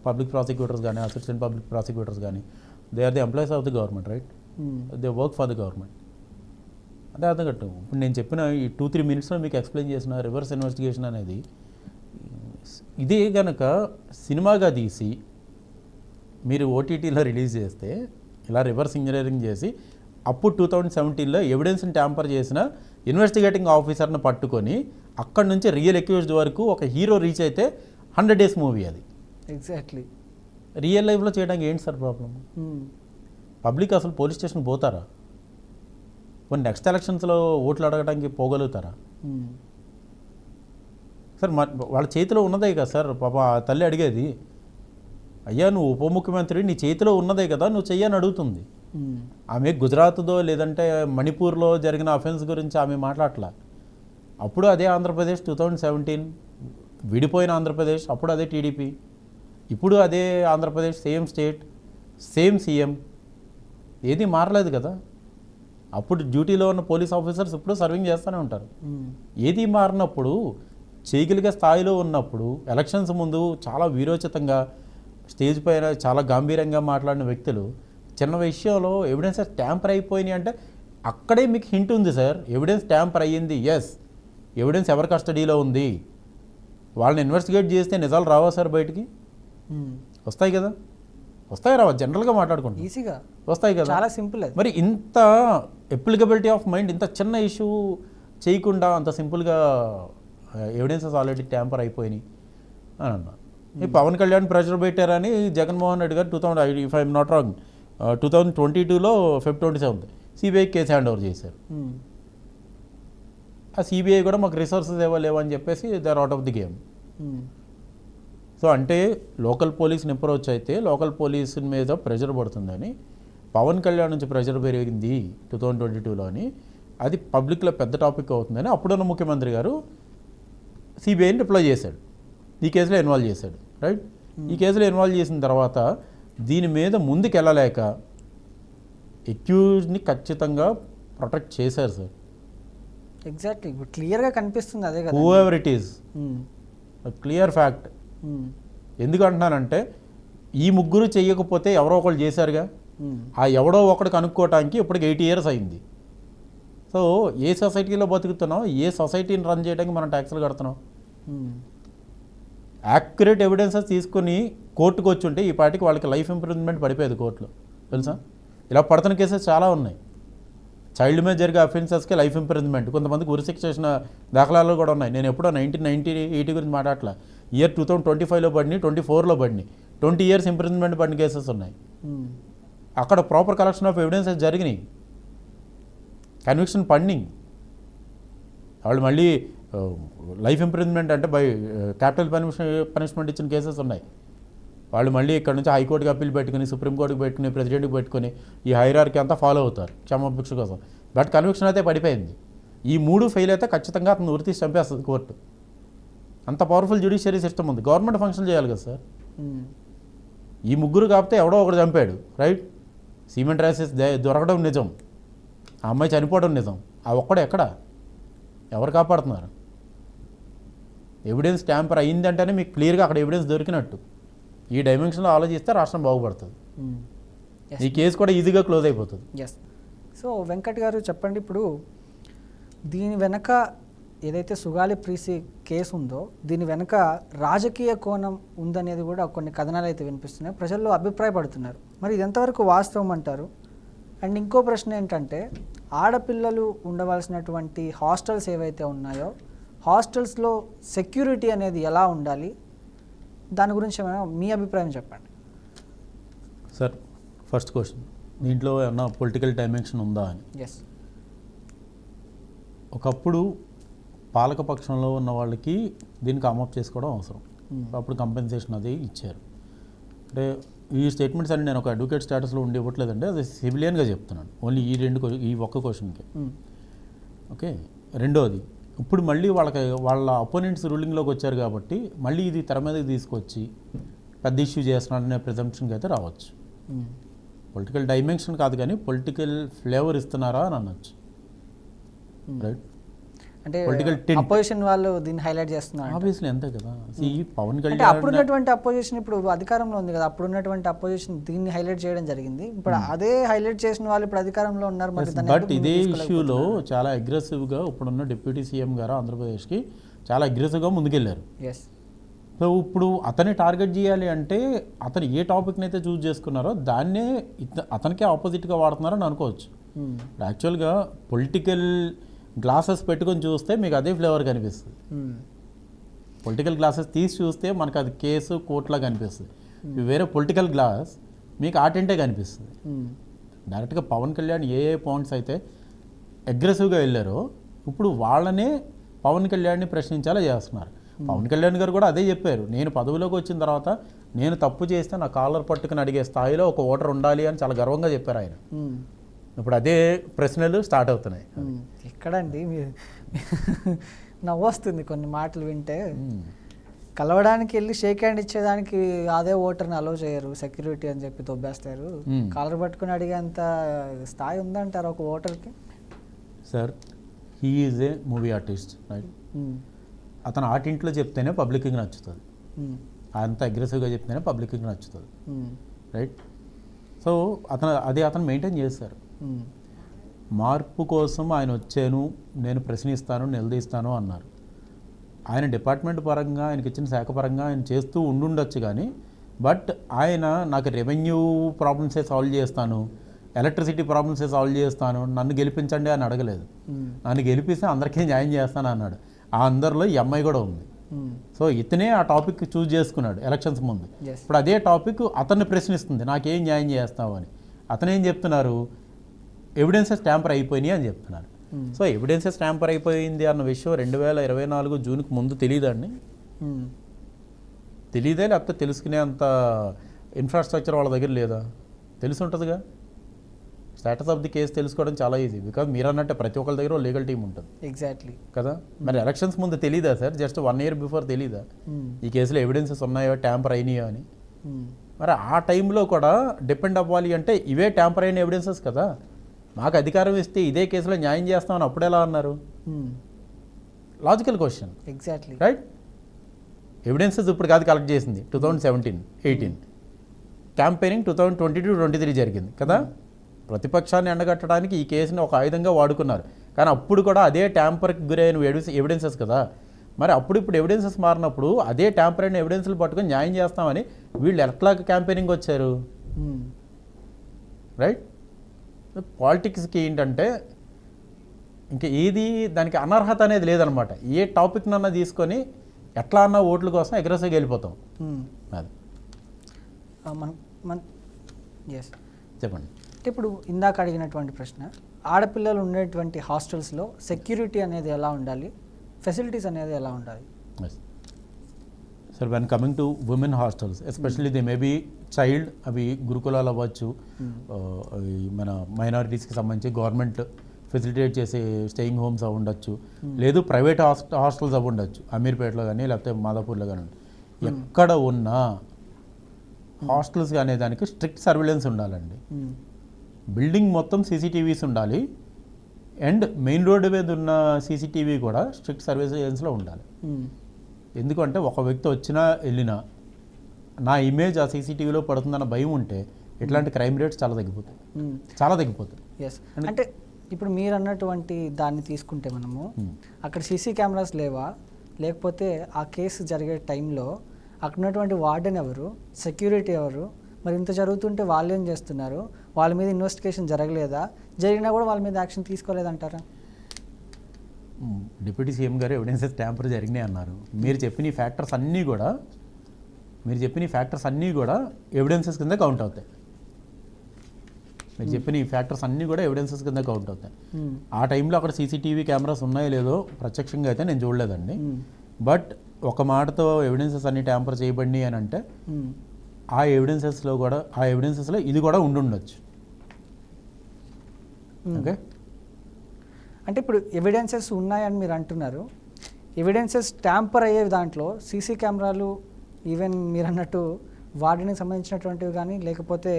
పబ్లిక్ ప్రాసిక్యూటర్స్ కానీ, అసిస్టెంట్ పబ్లిక్ ప్రాసిక్యూటర్స్ కానీ, they are the employees of the government, right? They work for the government. అదే అర్థం కట్టు. ఇప్పుడు నేను చెప్పిన ఈ 2-3 మినిట్స్లో మీకు ఎక్స్ప్లెయిన్ చేసిన రివర్స్ ఇన్వెస్టిగేషన్ అనేది, ఇదే కనుక సినిమాగా తీసి మీరు ఓటీటీలో రిలీజ్ చేస్తే, ఇలా రివర్స్ ఇంజనీరింగ్ చేసి అప్పుడు 2017లో ఎవిడెన్స్ని ట్యాంపర్ చేసిన ఇన్వెస్టిగేటింగ్ ఆఫీసర్ని పట్టుకొని అక్కడి నుంచి రియల్ అక్యూజ్డ్ వరకు ఒక హీరో రీచ్ అయితే 100 days మూవీ అది. ఎగ్జాక్ట్లీ. రియల్ లైఫ్లో చేయడానికి ఏంటి సార్ ప్రాబ్లం? పబ్లిక్ అసలు పోలీస్ స్టేషన్కి పోతారా? కొన్ని నెక్స్ట్ ఎలక్షన్స్లో ఓట్లు అడగడానికి పోగలుగుతారా? సార్ వాళ్ళ చేతిలో ఉన్నదే కదా సార్. పాప ఆ తల్లి అడిగేది, అయ్యా నువ్వు ఉప ముఖ్యమంత్రి, నీ చేతిలో ఉన్నదే కదా, నువ్వు చెయ్యని అడుగుతుంది. ఆమె గుజరాత్దో లేదంటే మణిపూర్లో జరిగిన అఫెన్స్ గురించి ఆమె మాట్లాడలే. అప్పుడు అదే ఆంధ్రప్రదేశ్ 2017, విడిపోయిన ఆంధ్రప్రదేశ్, అప్పుడు అదే టీడీపీ, ఇప్పుడు అదే Andhra Pradesh, same state, same CM, ఏది మారలేదు కదా. అప్పుడు డ్యూటీలో ఉన్న పోలీస్ ఆఫీసర్స్ ఇప్పుడు సర్వింగ్ చేస్తూనే ఉంటారు. ఏది మారినప్పుడు, చేయగలిగే స్థాయిలో ఉన్నప్పుడు, ఎలక్షన్స్ ముందు చాలా వీరోచితంగా స్టేజ్ పైన చాలా గంభీరంగా మాట్లాడిన వ్యక్తులు చిన్న విషయంలో ఎవిడెన్స్ ట్యాంపర్ అయిపోయినాయి అంటే అక్కడే మీకు హింట్ ఉంది సార్. ఎవిడెన్స్ ట్యాంపర్ అయ్యింది, ఎస్, ఎవిడెన్స్ ఎవరి కస్టడీలో ఉంది, వాళ్ళని ఇన్వెస్టిగేట్ చేస్తే నిజాలు రావా సార్ బయటికి? వస్తాయి కదా, వస్తాయి రావా? జనరల్గా మాట్లాడుకుంటాం, ఈజీగా వస్తాయి కదా, చాలా సింపుల్. మరి ఇంత అప్లికబిలిటీ ఆఫ్ మైండ్, ఇంత చిన్న ఇష్యూ చేయకుండా అంత సింపుల్గా ఎవిడెన్సెస్ ఆల్రెడీ ట్యాంపర్ అయిపోయినాయి అని అన్నారు. ఈ పవన్ కళ్యాణ్ ప్రెషర్ పెట్టారని జగన్మోహన్ రెడ్డి గారు 2022లో Feb 27 CBI case hand over చేశారు. ఆ సిబిఐ కూడా మాకు రిసోర్సెస్ ఇవ్వలేవని చెప్పేసి they are out of the game. So అంటే లోకల్ పోలీస్ని అప్రోచ్ అయితే లోకల్ పోలీస్ మీద ప్రెషర్ పడుతుందని, పవన్ కళ్యాణ్ నుంచి ప్రెషర్ పెరిగింది 2022లో అని, అది పబ్లిక్లో పెద్ద టాపిక్ అవుతుందని అప్పుడున్న ముఖ్యమంత్రి గారు సిబిఐని డిప్లాయ్ చేశాడు, ఈ కేసులో ఇన్వాల్వ్ చేశాడు, రైట్? ఈ కేసులో ఇన్వాల్వ్ చేసిన తర్వాత దీని మీద ముందుకు వెళ్ళలేక అక్యూజ్ని ఖచ్చితంగా ప్రొటెక్ట్ చేశారు సార్. ఎగ్జాక్ట్లీ, ఇప్పుడు క్లియర్గా కనిపిస్తుంది అదే కదా, who ever it is, clear fact. ఎందుకు అంటున్నానంటే ఈ ముగ్గురు చెయ్యకపోతే ఎవరో ఒకళ్ళు చేశారుగా. ఆ ఎవడో ఒకడు కనుక్కోవటానికి ఇప్పటికి 8 years అయింది. సో ఏ సొసైటీలో బతుకుతున్నాం, ఏ సొసైటీని రన్ చేయడానికి మనం ట్యాక్సులు కడుతున్నాం? యాక్యురేట్ ఎవిడెన్సెస్ తీసుకుని కోర్టుకు వచ్చి ఉంటే ఈ పాటికి వాళ్ళకి లైఫ్ ఇంప్రూవ్మెంట్ పడిపోయేది కోర్టులో, తెలుసా? ఇలా పడుతున్న కేసెస్ చాలా ఉన్నాయి. చైల్డ్ మీద జరిగే అఫెన్సెస్కి లైఫ్ ఇంప్రూవ్మెంట్, కొంతమందికి ఉరిశిక్ష చేసిన దాఖలాలు కూడా ఉన్నాయి. నేను ఎప్పుడో 1980 గురించి మాట్లాడలే. ఇయర్ 2025లో పడినాయి, 24లో పడినాయి. 20 years ఇంప్రూవ్మెంట్ పడిన కేసెస్ ఉన్నాయి. అక్కడ ప్రాపర్ కలెక్షన్ ఆఫ్ ఎవిడెన్సెస్ జరిగినాయి, కన్విక్షన్ పడినాయి. వాళ్ళు మళ్ళీ లైఫ్ ఇంప్రూవ్మెంట్ అంటే బై క్యాపిటల్ పనిష్మెంట్ ఇచ్చిన కేసెస్ ఉన్నాయి. వాళ్ళు మళ్ళీ ఇక్కడ నుంచి హైకోర్టుకి అప్పీల్ పెట్టుకుని, సుప్రీంకోర్టుకి పెట్టుకుని, ప్రెసిడెంట్కి పెట్టుకుని ఈ హైరార్కీ అంతా ఫాలో అవుతారు క్షమాభిక్ష కోసం. బట్ కన్విక్షన్ అయితే పడిపోయింది. ఈ 3 ఫెయిల్ అయితే ఖచ్చితంగా అతను ఉరితీసి చంపేస్తుంది కోర్టు. అంత పవర్ఫుల్ జ్యుడిషియరీ సిస్టమ్ ఉంది. గవర్నమెంట్ ఫంక్షన్ చేయాలి కదా సార్. ఈ 3 కాకపోతే ఎవడో ఒకడు చంపాడు, రైట్? సిమెంట్ రైసెస్ దొరకడం నిజం, ఆ అమ్మాయి చనిపోవడం నిజం. ఆ ఒక్కడు ఎక్కడ, ఎవరు కాపాడుతున్నారు? ఎవిడెన్స్ ట్యాంపర్ అయిందంటేనే మీకు క్లియర్గా అక్కడ ఎవిడెన్స్ దొరికినట్టు. ఈ డైమెన్షన్లో ఆలోచిస్తే రాష్ట్రం బాగుపడుతుంది. ఈ కేసు కూడా ఈజీగా క్లోజ్ అయిపోతుంది. ఎస్. సో వెంకట్ గారు చెప్పండి, ఇప్పుడు దీని వెనక ఏదైతే సుగాలి ప్రీసి కేసు ఉందో దీని వెనక రాజకీయ కోణం ఉందనేది కూడా కొన్ని కథనాలు అయితే వినిపిస్తున్నాయి, ప్రజల్లో అభిప్రాయపడుతున్నారు. మరి ఇది ఎంతవరకు వాస్తవం అంటారు? అండ్ ఇంకో ప్రశ్న ఏంటంటే, ఆడపిల్లలు ఉండవలసినటువంటి హాస్టల్స్ ఏవైతే ఉన్నాయో హాస్టల్స్లో సెక్యూరిటీ అనేది ఎలా ఉండాలి, దాని గురించి ఏమైనా మీ అభిప్రాయం చెప్పండి. సార్, ఫస్ట్ క్వశ్చన్, దీంట్లో ఏమన్నా పొలిటికల్ డైమెన్షన్ ఉందా అని. ఎస్. ఒకప్పుడు పాలకపక్షంలో ఉన్న వాళ్ళకి దీనికి అమప్ చేసుకోవడం అవసరం. అప్పుడు కంపెన్సేషన్ అది ఇచ్చారు. అంటే ఈ స్టేట్మెంట్స్ అన్ని నేను ఒక అడ్వకేట్ స్టేటస్లో ఉండి ఇవ్వట్లేదండి, అది సివిలియన్గా చెప్తున్నాను. ఓన్లీ ఈ ఒక్క క్వశ్చన్కి. ఓకే. రెండోది, ఇప్పుడు మళ్ళీ వాళ్ళ అపోనెంట్స్ రూలింగ్లోకి వచ్చారు కాబట్టి మళ్ళీ ఇది తెర మీదకి తీసుకొచ్చి పెద్ద ఇష్యూ చేస్తున్నారనే ప్రిజంప్షన్కి అయితే రావచ్చు. పొలిటికల్ డైమెన్షన్ కాదు కానీ పొలిటికల్ ఫ్లేవర్ ఇస్తున్నారా అని అనొచ్చు, రైట్? అంటే పొలిటికల్ అపోజిషన్ వాళ్ళు దీన్ని హైలైట్ చేస్తున్నారు. ఆబ్వియస్లీ అంతే కదా. ఈ పవన్ అంటే కళ్యాణ్ అప్పుడున్నటువంటి అపోజిషన్ ఇప్పుడు అధికారంలో ఉంది కదా, అప్పుడున్నటువంటి అపోజిషన్ దీన్ని హైలైట్ చేయడం జరిగింది. ఇప్పుడు అదే హైలైట్ చేసిన వాళ్ళు ఇప్పుడు అధికారంలో ఉన్నారు. బట్ ఇదే ఇష్యూలో చాలా అగ్రెసివ్గా ఇప్పుడున్న డిప్యూటీ సీఎం గారు ఆంధ్రప్రదేశ్కి చాలా అగ్రెసివ్గా ముందుకెళ్ళారు. ఎస్. సో ఇప్పుడు అతన్ని టార్గెట్ చేయాలి అంటే అతను ఏ టాపిక్ని అయితే చూస్ చేసుకున్నారో దాన్నే అతనికే ఆపోజిట్గా వాడుతున్నారని అనుకోవచ్చు. యాక్చువల్గా పొలిటికల్ గ్లాసెస్ పెట్టుకొని చూస్తే మీకు అదే ఫ్లేవర్ కనిపిస్తుంది. పొలిటికల్ గ్లాసెస్ తీసి చూస్తే మనకు అది కేసు కోర్టులా కనిపిస్తుంది. వేరే పొలిటికల్ గ్లాస్ మీకు ఆటంటే కనిపిస్తుంది. డైరెక్ట్గా పవన్ కళ్యాణ్ ఏ పాయింట్స్ అయితే అగ్రెసివ్గా వెళ్ళారో ఇప్పుడు వాళ్ళనే పవన్ కళ్యాణ్ని ప్రశ్నించేలా చేస్తున్నారు. పవన్ కళ్యాణ్ గారు కూడా అదే చెప్పారు, నేను పదవిలోకి వచ్చిన తర్వాత నేను తప్పు చేస్తే నా కాలర్ పట్టుకుని అడిగే స్థాయిలో ఒక ఓటర్ ఉండాలి అని చాలా గర్వంగా చెప్పారు ఆయన. ఇప్పుడు అదే ప్రశ్నలు స్టార్ట్ అవుతున్నాయి. ఎక్కడండి మీరు నవ్వొస్తుంది కొన్ని మాటలు వింటే. కలవడానికి వెళ్ళి షేక్ హ్యాండ్ ఇచ్చేదానికి అదే ఓటర్ని అలో చేయరు, సెక్యూరిటీ అని చెప్పి దొబ్బేస్తారు. కాలర్ పట్టుకుని అడిగేంత స్థాయి ఉందంటారు ఒక ఓటర్కి? Sir, he is a movie artist, right? అతను ఆర్టింట్లో చెప్తేనే పబ్లిక్కి నచ్చుతుంది, అంత అగ్రెసివ్గా చెప్తేనే పబ్లిక్కి నచ్చుతుంది, రైట్? సో అతను మెయింటైన్ చేస్తారు. మార్పు కోసం ఆయన వచ్చాను, నేను ప్రశ్నిస్తాను, నిలదీస్తాను అన్నారు. ఆయన డిపార్ట్మెంట్ పరంగా ఆయనకి ఇచ్చిన శాఖ పరంగా ఆయన చేస్తూ ఉండుండొచ్చు కానీ బట్ ఆయన నాకు రెవెన్యూ ప్రాబ్లమ్సే సాల్వ్ చేస్తాను, ఎలక్ట్రిసిటీ ప్రాబ్లమ్సే సాల్వ్ చేస్తాను, నన్ను గెలిపించండి అని అడగలేదు. నన్ను గెలిపిస్తే అందరికీ న్యాయం చేస్తాను అన్నాడు. ఆ అందరిలో ఈ అమ్మాయి కూడా ఉంది. సో ఇతనే ఆ టాపిక్ చూస్ చేసుకున్నాడు ఎలక్షన్స్ ముందు. ఇప్పుడు అదే టాపిక్ అతన్ని ప్రశ్నిస్తుంది, నాకేం న్యాయం చేస్తావు అని. అతను ఏం చెప్తున్నారు, ఎవిడెన్సెస్ ట్యాంపర్ అయిపోయినాయి అని చెప్తున్నారు. సో ఎవిడెన్సెస్ ట్యాంపర్ అయిపోయింది అన్న విషయం 2024 జూన్కి ముందు తెలియదండి? తెలియదే, లేకపోతే తెలుసుకునే అంత ఇన్ఫ్రాస్ట్రక్చర్ వాళ్ళ దగ్గర లేదా? తెలిసి ఉంటుందిగా. స్టేటస్ ఆఫ్ ది కేసు తెలుసుకోవడం చాలా ఈజీ, బికాజ్ మీరు అన్నట్టే ప్రతి ఒక్కరి దగ్గర లీగల్ టీం ఉంటుంది. ఎగ్జాక్ట్లీ కదా. మరి ఎలక్షన్స్ ముందు తెలీదా సార్? జస్ట్ 1 year బిఫోర్ తెలీదా ఈ కేసులో ఎవిడెన్సెస్ ఉన్నాయో, ట్యాంపర్ అయినాయో అని? మరి ఆ టైంలో కూడా డిపెండ్ అవ్వాలి అంటే ఇవే ట్యాంపర్ అయిన ఎవిడెన్సెస్ కదా. మాకు అధికారం ఇస్తే ఇదే కేసులో న్యాయం చేస్తామని అప్పుడు ఎలా అన్నారు? Logical question. Exactly, right? Evidences ఇప్పుడు కాదు కలెక్ట్ చేసింది, 2017-18. క్యాంపెయినింగ్ 2022-23 జరిగింది కదా. ప్రతిపక్షాన్ని ఎండగట్టడానికి ఈ కేసుని ఒక ఆయుధంగా వాడుకున్నారు. కానీ అప్పుడు కూడా అదే ట్యాంపర్కి గురైన ఎవిడెన్సెస్ కదా. మరి ఇప్పుడు ఎవిడెన్సెస్ మారినప్పుడు అదే ట్యాంపర్ అయిన ఎవిడెన్స్లు పట్టుకొని న్యాయం చేస్తామని వీళ్ళు ఎట్లా క్యాంపెయినింగ్ వచ్చారు? రైట్. పాలిటిక్స్కి ఏంటంటే ఇంకా ఏది దానికి అనర్హత అనేది లేదనమాట. ఏ టాపిక్నన్నా తీసుకొని ఎట్లా అన్నా ఓట్ల కోసం అగ్రెసివ్గా వెళ్ళిపోతాం. అది ఎస్ చెప్పండి. ఇప్పుడు ఇందాక అడిగినటువంటి ప్రశ్న, ఆడపిల్లలు ఉండేటువంటి హాస్టల్స్లో సెక్యూరిటీ అనేది ఎలా ఉండాలి, ఫెసిలిటీస్ అనేది ఎలా ఉండాలి? Sir, when coming to women hostels especially they may be child, అవి గురుకులాలు అవ్వచ్చు, మన మైనారిటీస్కి సంబంధించి గవర్నమెంట్ ఫెసిలిటేట్ చేసే స్టేయింగ్ హోమ్స్ అవి ఉండొచ్చు, లేదు ప్రైవేట్ హాస్టల్స్ అవి ఉండొచ్చు, అమీర్పేటలో కానీ లేకపోతే మాదాపూర్లో కానీ. ఎక్కడ ఉన్నా హాస్టల్స్ అనే దానికి స్ట్రిక్ట్ సర్వేలెన్స్ ఉండాలండి. బిల్డింగ్ మొత్తం సీసీటీవీస్ ఉండాలి, అండ్ మెయిన్ రోడ్డు మీద ఉన్న సీసీటీవీ కూడా స్ట్రిక్ట్ సర్వేలెన్స్లో ఉండాలి. ఎందుకంటే ఒక వ్యక్తి వచ్చినా వెళ్ళినా నా ఇమేజ్ ఆ సీసీటీవీలో పడుతుందన్న భయం ఉంటే ఇట్లాంటి క్రైమ్ రేట్స్ చాలా తగ్గిపోతాయి. ఎస్, అంటే ఇప్పుడు మీరు అన్నటువంటి దాన్ని తీసుకుంటే మనము అక్కడ సీసీ కెమెరాస్ లేవా, లేకపోతే ఆ కేసు జరిగే టైంలో అక్కడ ఉన్నటువంటి వార్డెన్ ఎవరు, సెక్యూరిటీ ఎవరు, మరి ఇంత జరుగుతుంటే వాళ్ళు ఏం చేస్తున్నారు, వాళ్ళ మీద ఇన్వెస్టిగేషన్ జరగలేదా, జరిగినా కూడా వాళ్ళ మీద యాక్షన్ తీసుకోలేదంటారా? డిప్యూటీ సీఎం గారు ఎవిడెన్సెస్ ట్యాంపర్ జరిగినాయి అన్నారు. మీరు చెప్పిన ఈ ఫ్యాక్టర్స్ అన్నీ కూడా ఎవిడెన్సెస్ కింద కౌంట్ అవుతాయి. ఆ టైంలో అక్కడ సీసీటీవీ కెమెరాస్ ఉన్నాయో లేదో ప్రత్యక్షంగా అయితే నేను చూడలేదండి. బట్ ఒక మాటతో ఎవిడెన్సెస్ అన్ని ట్యాంపర్ చేయబడినాయి అని అంటే ఆ ఎవిడెన్సెస్లో ఇది కూడా ఉండుండొచ్చు. ఓకే, అంటే ఇప్పుడు ఎవిడెన్సెస్ ఉన్నాయని మీరు అంటున్నారు. ఎవిడెన్సెస్ ట్యాంపర్ అయ్యే దాంట్లో సీసీ కెమెరాలు, ఈవెన్ మీరు అన్నట్టు వార్డెన్కి సంబంధించినటువంటివి కానీ లేకపోతే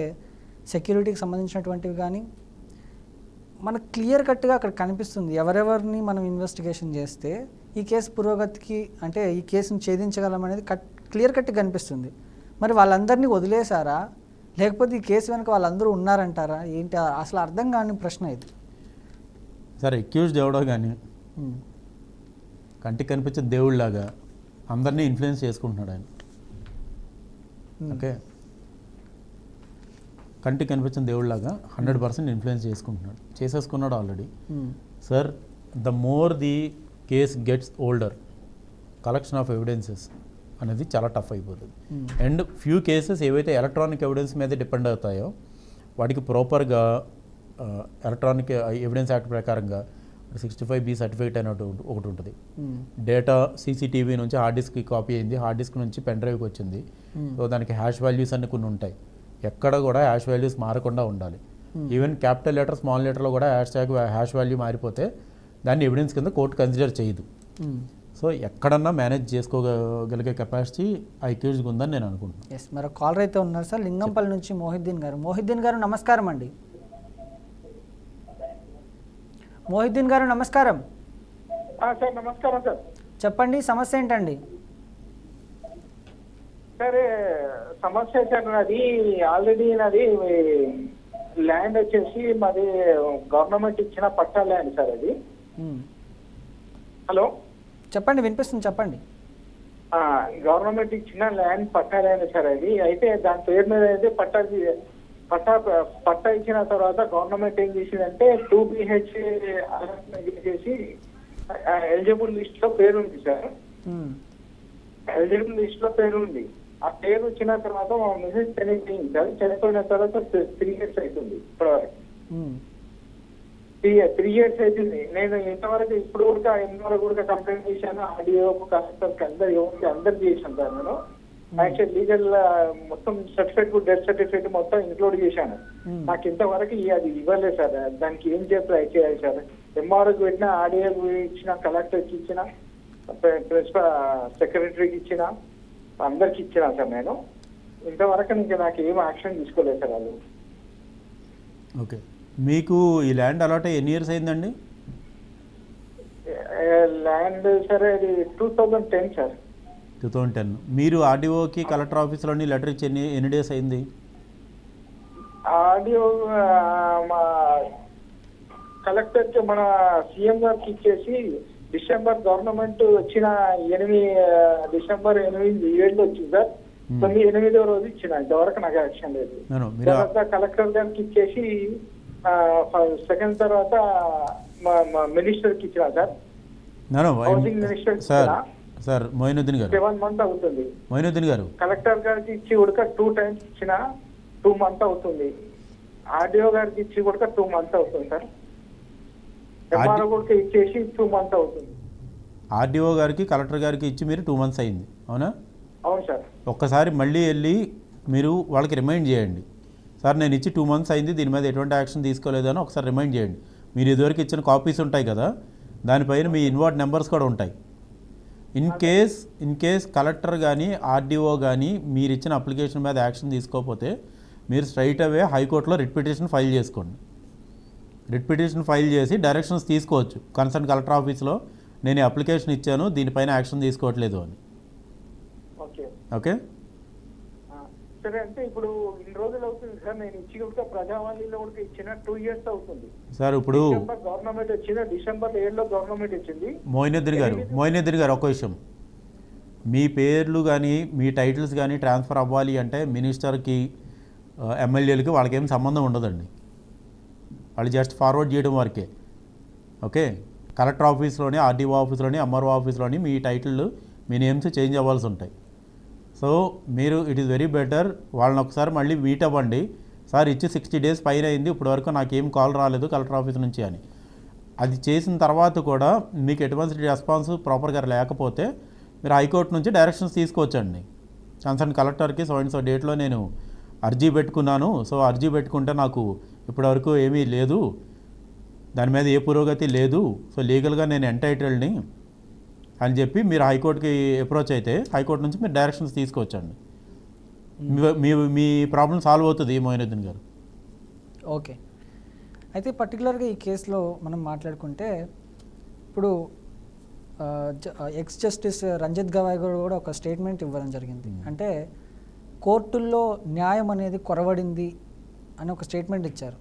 సెక్యూరిటీకి సంబంధించినటువంటివి కానీ మనకు క్లియర్ కట్గా అక్కడ కనిపిస్తుంది. ఎవరెవరిని మనం ఇన్వెస్టిగేషన్ చేస్తే ఈ కేసు పురోగతికి, అంటే ఈ కేసును ఛేదించగలం అనేది క్లియర్ కట్గా కనిపిస్తుంది. మరి వాళ్ళందరినీ వదిలేశారా, లేకపోతే ఈ కేసు వెనుక వాళ్ళందరూ ఉన్నారంటారా, ఏంటి అసలు అర్థం కాని ప్రశ్న ఇది. సరే, అక్యూజ్డ్ ఎవడో కానీ కంటికి కనిపించే దేవుళ్ళలాగా అందరినీ ఇన్ఫ్లుయెన్స్ చేసుకుంటున్నాడు ఆయన. ఓకే, కంటికి కనిపించిన దేవుళ్ళలాగా 100% ఇన్ఫ్లుయెన్స్ చేసేసుకున్నాడు already. Sir, the more the case gets older, collection of evidences అనేది చాలా టఫ్ అయిపోతుంది. అండ్ ఫ్యూ కేసెస్ ఏవైతే ఎలక్ట్రానిక్ ఎవిడెన్స్ మీద డిపెండ్ అవుతాయో వాటికి ప్రాపర్గా ఎలక్ట్రానిక్ ఎవిడెన్స్ యాక్ట్ ప్రకారంగా 65B సర్టిఫికేట్ అనేది ఒకటి ఉంటుంది. డేటా సీసీటీవీ నుంచి హార్డ్ డిస్క్కి కాపీ అయింది, హార్డ్ డిస్క్ నుంచి పెన్ డ్రైవ్కి వచ్చింది. సో దానికి హ్యాష్ వాల్యూస్ అన్ని కొన్ని ఉంటాయి. ఎక్కడ కూడా హ్యాష్ వాల్యూస్ మారకుండా ఉండాలి. ఈవెన్ క్యాపిటల్ లెటర్ స్మాల్ లెటర్లో కూడా హ్యాష్ వాల్యూ మారిపోతే దాన్ని ఎవిడెన్స్ కింద కోర్టు కన్సిడర్ చేయదు. సో ఎక్కడన్నా మేనేజ్ చేసుకోగలిగే కెపాసిటీ ఆ అక్యూజ్డ్కి ఉందని నేను అనుకుంటున్నాను. ఎస్, మరో కాలర్ అయితే ఉన్నారు సార్, లింగంపల్లి నుంచి మోహిద్దీన్ గారు నమస్కారం అండి. మోహిద్దీన్ గారు నమస్కారం. సార్ నమస్కారం సార్. చెప్పండి, సమస్య ఏంటండి? సరే, సమస్య సార్, నాది ఆల్రెడీ ల్యాండ్ వచ్చేసి మాది గవర్నమెంట్ ఇచ్చిన పట్టా ల్యాండ్ సార్ అది. హలో, చెప్పండి, వినిపిస్తుంది, చెప్పండి. గవర్నమెంట్ ఇచ్చిన ల్యాండ్ పట్టా ల్యాండ్ సార్ అది. అయితే దాని పేరు మీద అయితే పట్టా ఇచ్చిన తర్వాత గవర్నమెంట్ ఏం చేసిందంటే 2 BH చేసి ఎలిజిబుల్ లిస్ట్ లో పేరు ఉంది సార్. ఎలిజిబుల్ లిస్ట్ లో పేరు ఉంది. ఆ పేరు వచ్చిన తర్వాత మా మెసేజ్ చనిపోయింది సార్. చనిపోయిన తర్వాత 3 years అవుతుంది. ఇప్పటివరకు 3 years అవుతుంది. నేను ఇంతవరకు కూడా కంప్లైంట్ చేశాను. ఆడియో కలెక్టర్కి అందరు చేశాను సార్. నేను యాక్చువల్ లీగల్ మొత్తం సర్టిఫికేట్, డెత్ సర్టిఫికేట్ మొత్తం ఇంక్లూడ్ చేశాను. నాకు ఇంతవరకు అది ఇవ్వలేదు సార్. దానికి ఏం చేయాలి సార్? ఎంఆర్ఓకి పెట్టిన, ఆడియో ఇచ్చిన, కలెక్టర్కి ఇచ్చిన, ప్రిన్సిపల్ సెక్రటరీకి ఇచ్చిన, అందరికి ఇచ్చినా సార్. నేను ఇంతవరకు నాకు ఏం యాక్షన్ తీసుకోలేదు సార్ వాళ్ళు. ఓకే, మీకు ఈ ల్యాండ్ అలాట్ ఎన్ని ఇయర్స్ అయిందండి? ల్యాండ్ సార్ అది 2010 సార్. 2010. మీరు ఆర్డీఓకి కలెక్టర్ ఆఫీస్లోని లెటర్ ఇచ్చి ఎన్ని డేస్ అయింది? ఆడియో మా కలెక్టర్ కి మన సీఎం గారికి ఇచ్చేసి డిసెంబర్ గవర్నమెంట్ వచ్చిన డిసెంబర్ 8 వచ్చింది సార్. 8వ రోజు ఇచ్చిన, ఇంతవరకు నాకు యాక్షన్ లేదు. తర్వాత కలెక్టర్ గారికి ఇచ్చేసి సెకండ్ తర్వాత మినిస్టర్ కి ఇచ్చిన sir. Housing minister sir Moinuddin గారు 7 months అవుతుంది. మొయినుద్దీన్ గారు కలెక్టర్ గారికి ఇచ్చి ఉడక 2 times ఇచ్చిన 2 months అవుతుంది. ఆర్డీఓ గారికి ఇచ్చి కూడా 2 months అవుతుంది సార్. ఎంఆర్ఓ కూడా ఇచ్చేసి 2 months అవుతుంది. ఆర్డీఓ గారికి కలెక్టర్ గారికి ఇచ్చి మీరు 2 months అయింది, అవునా? అవును సార్. ఒక్కసారి మళ్ళీ వెళ్ళి మీరు వాళ్ళకి రిమైండ్ చేయండి, సార్ నేను ఇచ్చి 2 months అయింది, దీని మీద ఎటువంటి యాక్షన్ తీసుకోలేదని ఒకసారి రిమైండ్ చేయండి. మీరు ఇదివరకు ఇచ్చిన కాపీస్ ఉంటాయి కదా, దానిపైన మీ ఇన్వార్డ్ నెంబర్స్ కూడా ఉంటాయి. ఇన్ కేస్ కలెక్టర్ కానీ ఆర్డీఓ కానీ మీరు ఇచ్చిన అప్లికేషన్ మీద యాక్షన్ తీసుకోకపోతే మీరు స్ట్రైట్ అవే హైకోర్టులో రిట్ పిటిషన్ ఫైల్ చేసుకోండి. రిట్ పిటిషన్ ఫైల్ చేసి డైరెక్షన్స్ తీసుకోవచ్చు కన్సర్న్ కలెక్టర్ ఆఫీస్లో, నేను ఈ అప్లికేషన్ ఇచ్చాను, దీనిపైన యాక్షన్ తీసుకోవట్లేదు అని. ఓకే సరే. అంటే ఇప్పుడు ఇన్ని రోజులు అవుతుంది సార్, నేను ఇచ్చి కూడా ప్రజావాణిలో కూడా ఇచ్చిన 2 years అవుతుంది సార్. ఇప్పుడు గవర్నమెంట్ వచ్చింది, డిసెంబర్ 7 గవర్నమెంట్ వచ్చింది. మోయినుద్దీన్ గారు ఒక విషయం, మీ పేర్లు కానీ మీ టైటిల్స్ కానీ ట్రాన్స్ఫర్ అవ్వాలి అంటే మినిస్టర్కి ఎమ్మెల్యేలకి వాళ్ళకేం సంబంధం ఉండదండి, వాళ్ళు జస్ట్ ఫార్వర్డ్ చేయడం వరకే. ఓకే, కలెక్టర్ ఆఫీస్లోని ఆర్డీఓ ఆఫీస్లోని ఎంఆర్ఓ ఆఫీస్లోని మీ టైటిల్ మీ నేమ్స్ చేంజ్ అవ్వాల్సి ఉంటాయి. సో మీరు ఇట్ ఈస్ వెరీ బెటర్ వాళ్ళని ఒకసారి మళ్ళీ మీట్ అవ్వండి, సార్ ఇచ్చి 60 days పైన అయింది, ఇప్పటి వరకు నాకేం కాల్ రాలేదు కలెక్టర్ ఆఫీస్ నుంచి అని. అది చేసిన తర్వాత కూడా మీకు ఎటువంటి రెస్పాన్స్ ప్రాపర్గా లేకపోతే మీరు హైకోర్టు నుంచి డైరెక్షన్స్ తీసుకోవచ్చండి. కన్సర్న్ కలెక్టర్కి సో డేట్లో నేను అర్జీ పెట్టుకున్నాను, సో అర్జీ పెట్టుకుంటే నాకు ఇప్పటివరకు ఏమీ లేదు, దాని మీద ఏ పురోగతి లేదు, సో లీగల్గా నేను ఎంటైటిల్డ్ని అని చెప్పి మీరు హైకోర్టుకి అప్రోచ్ అయితే హైకోర్టు నుంచి మీరు డైరెక్షన్స్ తీసుకోవచ్చండి. మీ ప్రాబ్లం సాల్వ్ అవుతుంది మొయినుద్దీన్ గారు. ఓకే, అయితే పర్టికులర్గా ఈ కేసులో మనం మాట్లాడుకుంటే ఇప్పుడు ఎక్స్ జస్టిస్ రంజిత్ గవాయ్ గారు కూడా ఒక స్టేట్మెంట్ ఇవ్వడం జరిగింది. అంటే కోర్టుల్లో న్యాయం అనేది కొరవడింది అని ఒక స్టేట్మెంట్ ఇచ్చారు.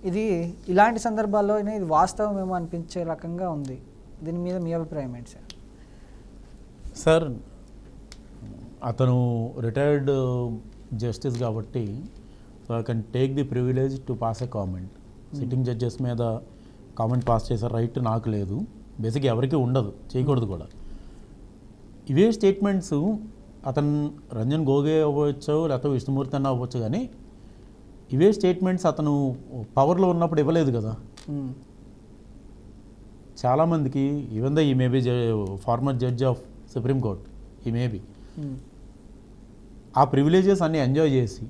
ఇది ఇలాంటి సందర్భాల్లోనే ఇది వాస్తవమేమో అనిపించే రకంగా ఉంది. దీని మీద మీ అభిప్రాయం ఏంటి సార్? సార్ అతను రిటైర్డ్ జస్టిస్ కాబట్టి so I can take the privilege to pass a comment. Sitting judges మీద కామెంట్ పాస్ చేసే రైట్ నాకు లేదు, బేసిక్గా ఎవరికి ఉండదు, చేయకూడదు కూడా. ఇవే స్టేట్మెంట్స్ అతను రంజన్ గోగోయ్ అవ్వచ్చు లేకపోతే విష్ణుమూర్తి అన్న అవ్వచ్చు, కానీ ఇవే స్టేట్మెంట్స్ అతను పవర్లో ఉన్నప్పుడు ఇవ్వలేదు కదా. చాలామందికి ఈవెన్ ద ఈ maybe former judge of supreme court, ఈ మేబీ ఆ ప్రివిలేజెస్ అన్నీ ఎంజాయ్ చేసి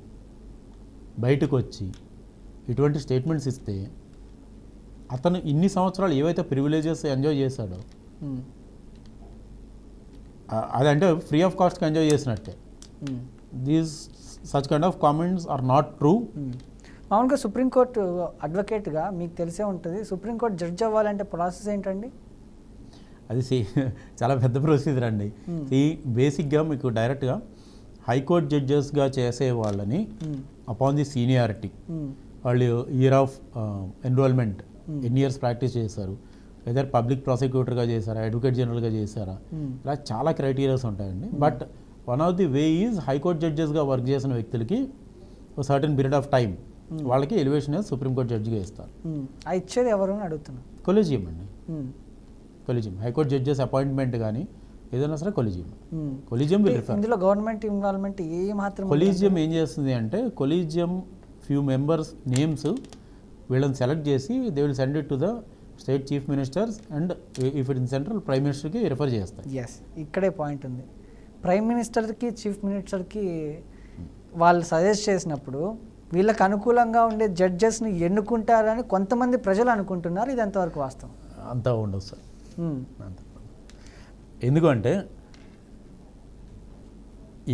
బయటకు వచ్చి ఇటువంటి స్టేట్మెంట్స్ ఇస్తే అతను ఇన్ని సంవత్సరాలు ఏవైతే ప్రివిలేజెస్ ఎంజాయ్ చేశాడో అదంటే ఫ్రీ ఆఫ్ కాస్ట్కి ఎంజాయ్ చేసినట్టే. These such kind of comments are not true. మామూలుగా సుప్రీంకోర్టు అడ్వకేట్గా మీకు తెలిసే ఉంటుంది, సుప్రీంకోర్టు జడ్జ్ అవ్వాలంటే ప్రాసెస్ ఏంటండి? అది చాలా పెద్ద ప్రొసీజర్ అండి. బేసిక్గా మీకు డైరెక్ట్గా హైకోర్టు జడ్జెస్గా చేసే వాళ్ళని అపాన్ ది సీనియారిటీ, వాళ్ళు ఇయర్ ఆఫ్ ఎన్రోల్మెంట్ ఎన్ని ఇయర్స్ ప్రాక్టీస్ చేశారు, లేదా పబ్లిక్ ప్రాసిక్యూటర్గా చేశారా, అడ్వకేట్ జనరల్గా చేశారా, ఇలా చాలా క్రైటీరియాస్ ఉంటాయండి. But one of the way is high court జడ్జెస్గా వర్క్ చేసిన వ్యక్తులకి సర్టన్ పీరియడ్ ఆఫ్ టైం వాళ్ళకి ఎలివేషన్ సుప్రీంకోర్టు జడ్జిగా ఇస్తారు. ఇచ్చేది ఎవరు అని అడుగుతున్నారు? కొలీజియం అండి, కొలీజియం. హైకోర్టు జడ్జెస్ అపాయింట్మెంట్ కానీ ఏదైనా సరే కొలీజియం విల్ రిఫర్. ఇందులో గవర్నమెంట్ ఇన్వాల్వ్మెంట్ ఏ మాత్రం? కొలీజియం ఏం చేస్తుంది అంటే కొలీజియం ఫ్యూ మెంబర్స్ నేమ్స్ వీళ్ళని సెలెక్ట్ చేసి they will send it to the state chief ministers and if it in central prime మినిస్టర్కి రిఫర్ చేస్తారు. ఎస్, ఇక్కడే పాయింట్ ఉంది. ప్రైమ్ మినిస్టర్కి చీఫ్ మినిస్టర్కి వాళ్ళు సజెస్ట్ చేసినప్పుడు వీళ్ళకి అనుకూలంగా ఉండే జడ్జెస్ని ఎన్నుకుంటారని కొంతమంది ప్రజలు అనుకుంటున్నారు. ఇది ఎంతవరకు వాస్తవం? అంతా ఉండదు సార్. ఎందుకంటే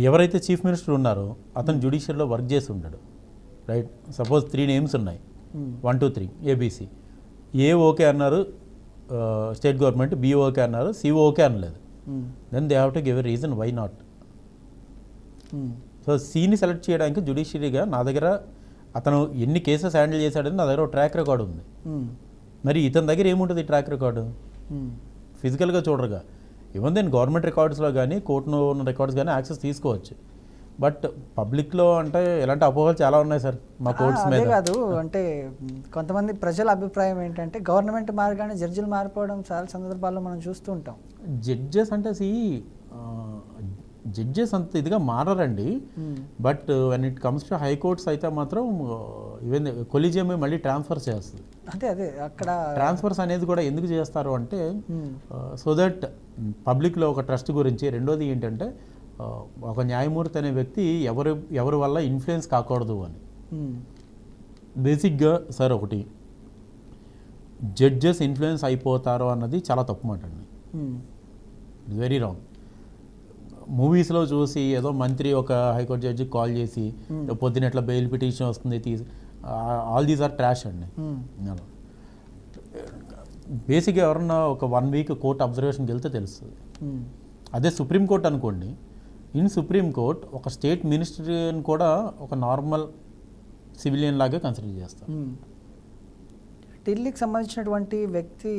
ఎవరైతే చీఫ్ మినిస్టర్ ఉన్నారో అతను జ్యుడిషియల్లో వర్క్ చేసి ఉంటాడు, రైట్? సపోజ్ 3 names ఉన్నాయి, 1 2 3 ఏబీసీ. ఏ ఓకే అన్నారు స్టేట్ గవర్నమెంట్, బి ఓకే అన్నారు, సి ఓకే అనలేదు. Then they have to give a reason why not. So సిని సెలెక్ట్ చేయడానికి జ్యుడిషియరీగా నా దగ్గర అతను ఎన్ని కేసెస్ హ్యాండిల్ చేశాడని నా దగ్గర ట్రాక్ రికార్డు ఉంది. మరి ఇతని దగ్గర ఏముంటుంది ట్రాక్ రికార్డు? ఫిజికల్గా చూడరుగా. ఈవెన్ దెన్ గవర్నమెంట్ రికార్డ్స్లో కానీ కోర్టులో ఉన్న రికార్డ్స్ కానీ యాక్సెస్ తీసుకోవచ్చు. బట్ పబ్లిక్లో అంటే ఎలాంటి అపోహలు చాలా ఉన్నాయి సార్ మా కోర్ట్స్ అదే మీద. కాదు అంటే కొంతమంది ప్రజల అభిప్రాయం ఏంటంటే గవర్నమెంట్ మారగానే జడ్జిలు మారిపోవడం చాలా సందర్భాల్లో మనం చూస్తూ ఉంటాం. జడ్జెస్ అంటే జడ్జెస్ అంత ఇదిగా మారరండి. But when it comes to high courts అయితే మాత్రం ఈవెన్ కొలీజియం మళ్ళీ ట్రాన్స్ఫర్ చేస్తుంది. అదే అక్కడ ట్రాన్స్ఫర్స్ అనేది కూడా ఎందుకు చేస్తారు అంటే సో దట్ పబ్లిక్లో ఒక ట్రస్ట్ గురించి. రెండోది ఏంటంటే ఒక న్యాయమూర్తి అనే వ్యక్తి ఎవరి వల్ల ఇన్ఫ్లుయెన్స్ కాకూడదు అని. బేసిక్గా సార్ ఒకటి జడ్జెస్ ఇన్ఫ్లుయెన్స్ అయిపోతారు అన్నది చాలా తప్పు మాట అండి. It's very wrong. మూవీస్లో చూసి ఏదో మంత్రి ఒక హైకోర్టు జడ్జికి కాల్ చేసి పొద్దున ఎట్లా బెయిల్ పిటిషన్ వస్తుంది తీసి ఆల్ దీస్ ఆర్ ట్రాష్ అండి. బేసిక్గా ఎవరన్నా ఒక 1 వీక్ కోర్ట్ అబ్జర్వేషన్కి వెళ్తే తెలుస్తుంది. అదే సుప్రీంకోర్టు అనుకోండి, ఇన్ సుప్రీంకోర్ట్ ఒక స్టేట్ మినిస్టర్ని కూడా ఒక నార్మల్ సివిలియన్ లాగే కన్సిడర్ చేస్తారు. ఢిల్లీకి సంబంధించినటువంటి వ్యక్తి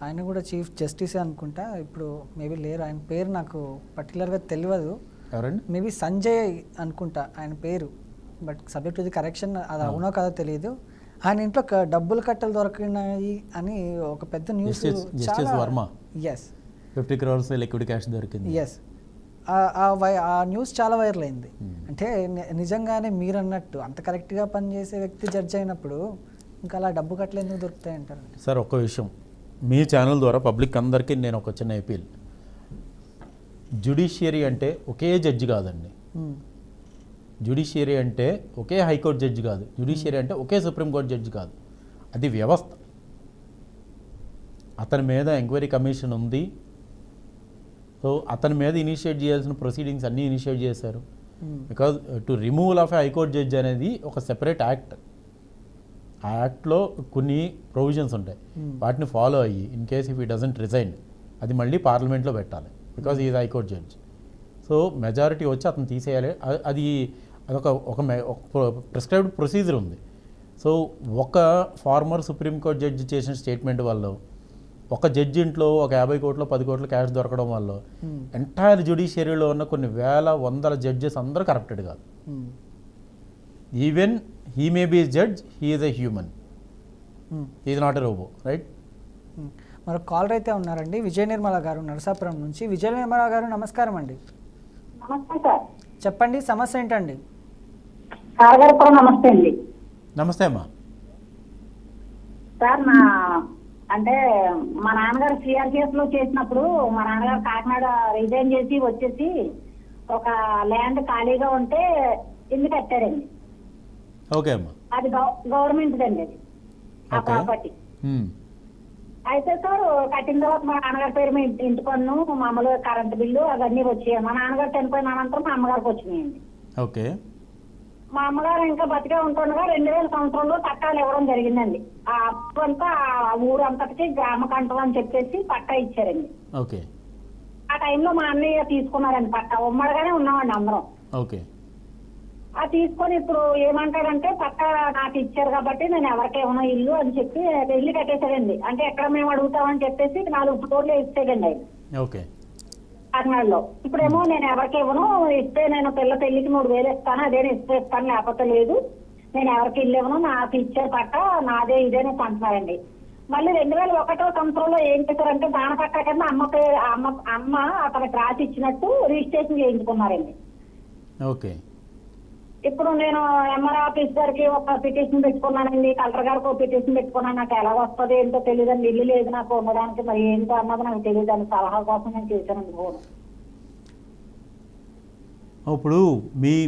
ఆయన కూడా చీఫ్ జస్టిసే అనుకుంటా, ఇప్పుడు మేబీ లేరు, ఆయన పేరు నాకు పర్టికులర్గా తెలియదు. ఎవరండి? మేబీ సంజయ్ అనుకుంటా ఆయన పేరు, but subject to the correction అది అవునో కాదో తెలియదు. ఆయన ఇంట్లో డబ్బులు కట్టలు దొరికినాయి అని ఒక పెద్ద news. Justice Varma. Yes, 50 crores liquid cash దొరికింది. ఎస్, ఆ న్యూస్ చాలా వైరల్ అయింది. అంటే నిజంగానే మీరు అన్నట్టు అంత కరెక్ట్గా పనిచేసే వ్యక్తి జడ్జ్ అయినప్పుడు ఇంకా అలా డబ్బు కట్టలు ఎందుకు దొరుకుతాయి అంటారు? సార్ ఒక్క విషయం మీ ఛానల్ ద్వారా పబ్లిక్ అందరికీ నేను ఒక చిన్న అపీల్. జ్యుడిషియరీ అంటే ఒకే జడ్జి కాదండి. జ్యుడిషియరీ అంటే ఒకే హైకోర్టు జడ్జి కాదు. జ్యుడిషియరీ అంటే ఒకే సుప్రీంకోర్టు జడ్జి కాదు. అది వ్యవస్థ. అతని మీద ఎంక్వైరీ కమిషన్ ఉంది. సో అతని మీద ఇనిషియేట్ చేయాల్సిన ప్రొసీడింగ్స్ అన్నీ ఇనిషియేట్ చేశారు. Because to removal of A high court judge అనేది ఒక సెపరేట్ యాక్ట్. ఆ యాక్ట్లో కొన్ని ప్రొవిజన్స్ ఉంటాయి, వాటిని ఫాలో అయ్యి ఇన్ కేస్ ఇఫ్ ఈ డజంట్ రిజైన్ అది మళ్ళీ పార్లమెంట్లో పెట్టాలి, because is high court judge. So majority వచ్చి అతను తీసేయాలి. అది అదొక ప్రిస్క్రైబ్డ్ ప్రొసీజర్ ఉంది. సో ఒక ఫార్మర్ సుప్రీంకోర్టు జడ్జి చేసిన స్టేట్మెంట్ వల్ల ఒక జడ్జి ఇంట్లో ఒక 50 కోట్లు 10 కోట్లు క్యాష్ దొరకడం వల్ల ఎంటైర్ జ్యుడిషియరీలో ఉన్న కొన్ని వేల వందల జడ్జెస్ అందరూ కరప్టెడ్ కాదు. Even he may be judge, he is a human, he is not a robot, right? మరొక కాలర్ అయితే ఉన్నారండి, విజయ నిర్మల గారు నరసాపురం నుంచి. విజయ నిర్మల గారు నమస్కారం అండి. నమస్తే సార్. చెప్పండి, సమస్య ఏంటండి? సార్ గారు కూడా నమస్తే అండి. నమస్తే అమ్మా. సార్ అంటే మా నాన్నగారు సిఆర్పిఎఫ్ లో చేసినప్పుడు మా నాన్నగారు కాకినాడ రిజైన్ చేసి వచ్చేసి ఒక ల్యాండ్ ఖాళీగా ఉంటే ఇల్లు కట్టారండి. ఓకే అమ్మా. అది గవర్నమెంట్ అండి, అది ఆ Okay. ప్రాపర్టీ. అయితే సార్ కట్టిన తర్వాత మా నాన్నగారి పేరు మీద ఇంటి పన్ను, మామూలు కరెంట్ బిల్లు అవన్నీ వచ్చాయి. మా నాన్నగారు చనిపోయిన అనంతరం మా అమ్మగారికి వచ్చినాయండి. ఓకే. మా అమ్మగారు ఇంకా బతికే ఉంటుండగా 2000 సంవత్సరంలో పట్టాలు ఇవ్వడం జరిగిందండి. ఆ అప్పు అంతా ఆ ఊరంతటికి గ్రామ కంఠం అని చెప్పేసి పట్టా ఇచ్చారండి. ఓకే. ఆ టైంలో మా అన్నయ్య తీసుకున్నారండి పట్టా. ఉమ్మడిగానే ఉన్నామండి అందరం. ఓకే. ఆ తీసుకొని ఇప్పుడు ఏమంటాడంటే పట్టా నాకు ఇచ్చారు కాబట్టి నేను ఎవరికేమో ఇల్లు అని చెప్పి ఇల్లు కట్టేశాడండి. అంటే ఎక్కడ మేము అడుగుతామని చెప్పేసి 4 ఫ్లోర్లు ఇచ్చేయండి ఆయన ఓకే. కాకినాడలో. ఇప్పుడేమో నేను ఎవరికి ఇవ్వను, ఇస్తే నేను పిల్ల పెళ్లికి 3000 ఇస్తాను, అదే ఇస్తాను, లేకపోతే లేదు, నేను ఎవరికి ఇల్లు ఇవ్వను, నాకు ఇచ్చారు పట్ట నాదే ఇదేనే అంటున్నారండి. మళ్ళీ 2001 సంవత్సరంలో ఏం చేశారంటే దాని పట్టా కింద అమ్మ అతనికి రాసి ఇచ్చినట్టు రిజిస్ట్రేషన్ చేయించుకున్నారండి. ఓకే. ఇప్పుడు నేను ఎంఆర్ ఆఫీస్ గారికి ఒక పిటిషన్ పెట్టుకున్నానండి, కలెక్టర్ గారికి ఒక పిటిషన్ పెట్టుకున్నాను. నాకు ఎలా వస్తుంది ఏంటో తెలియదండి, ఇల్లు లేదు నాకు ఉండడానికి, మరి ఏంటో అన్నది నాకు తెలియదు అని సలహా కోసం నేను చేశానండి ఫోన్. ఇప్పుడు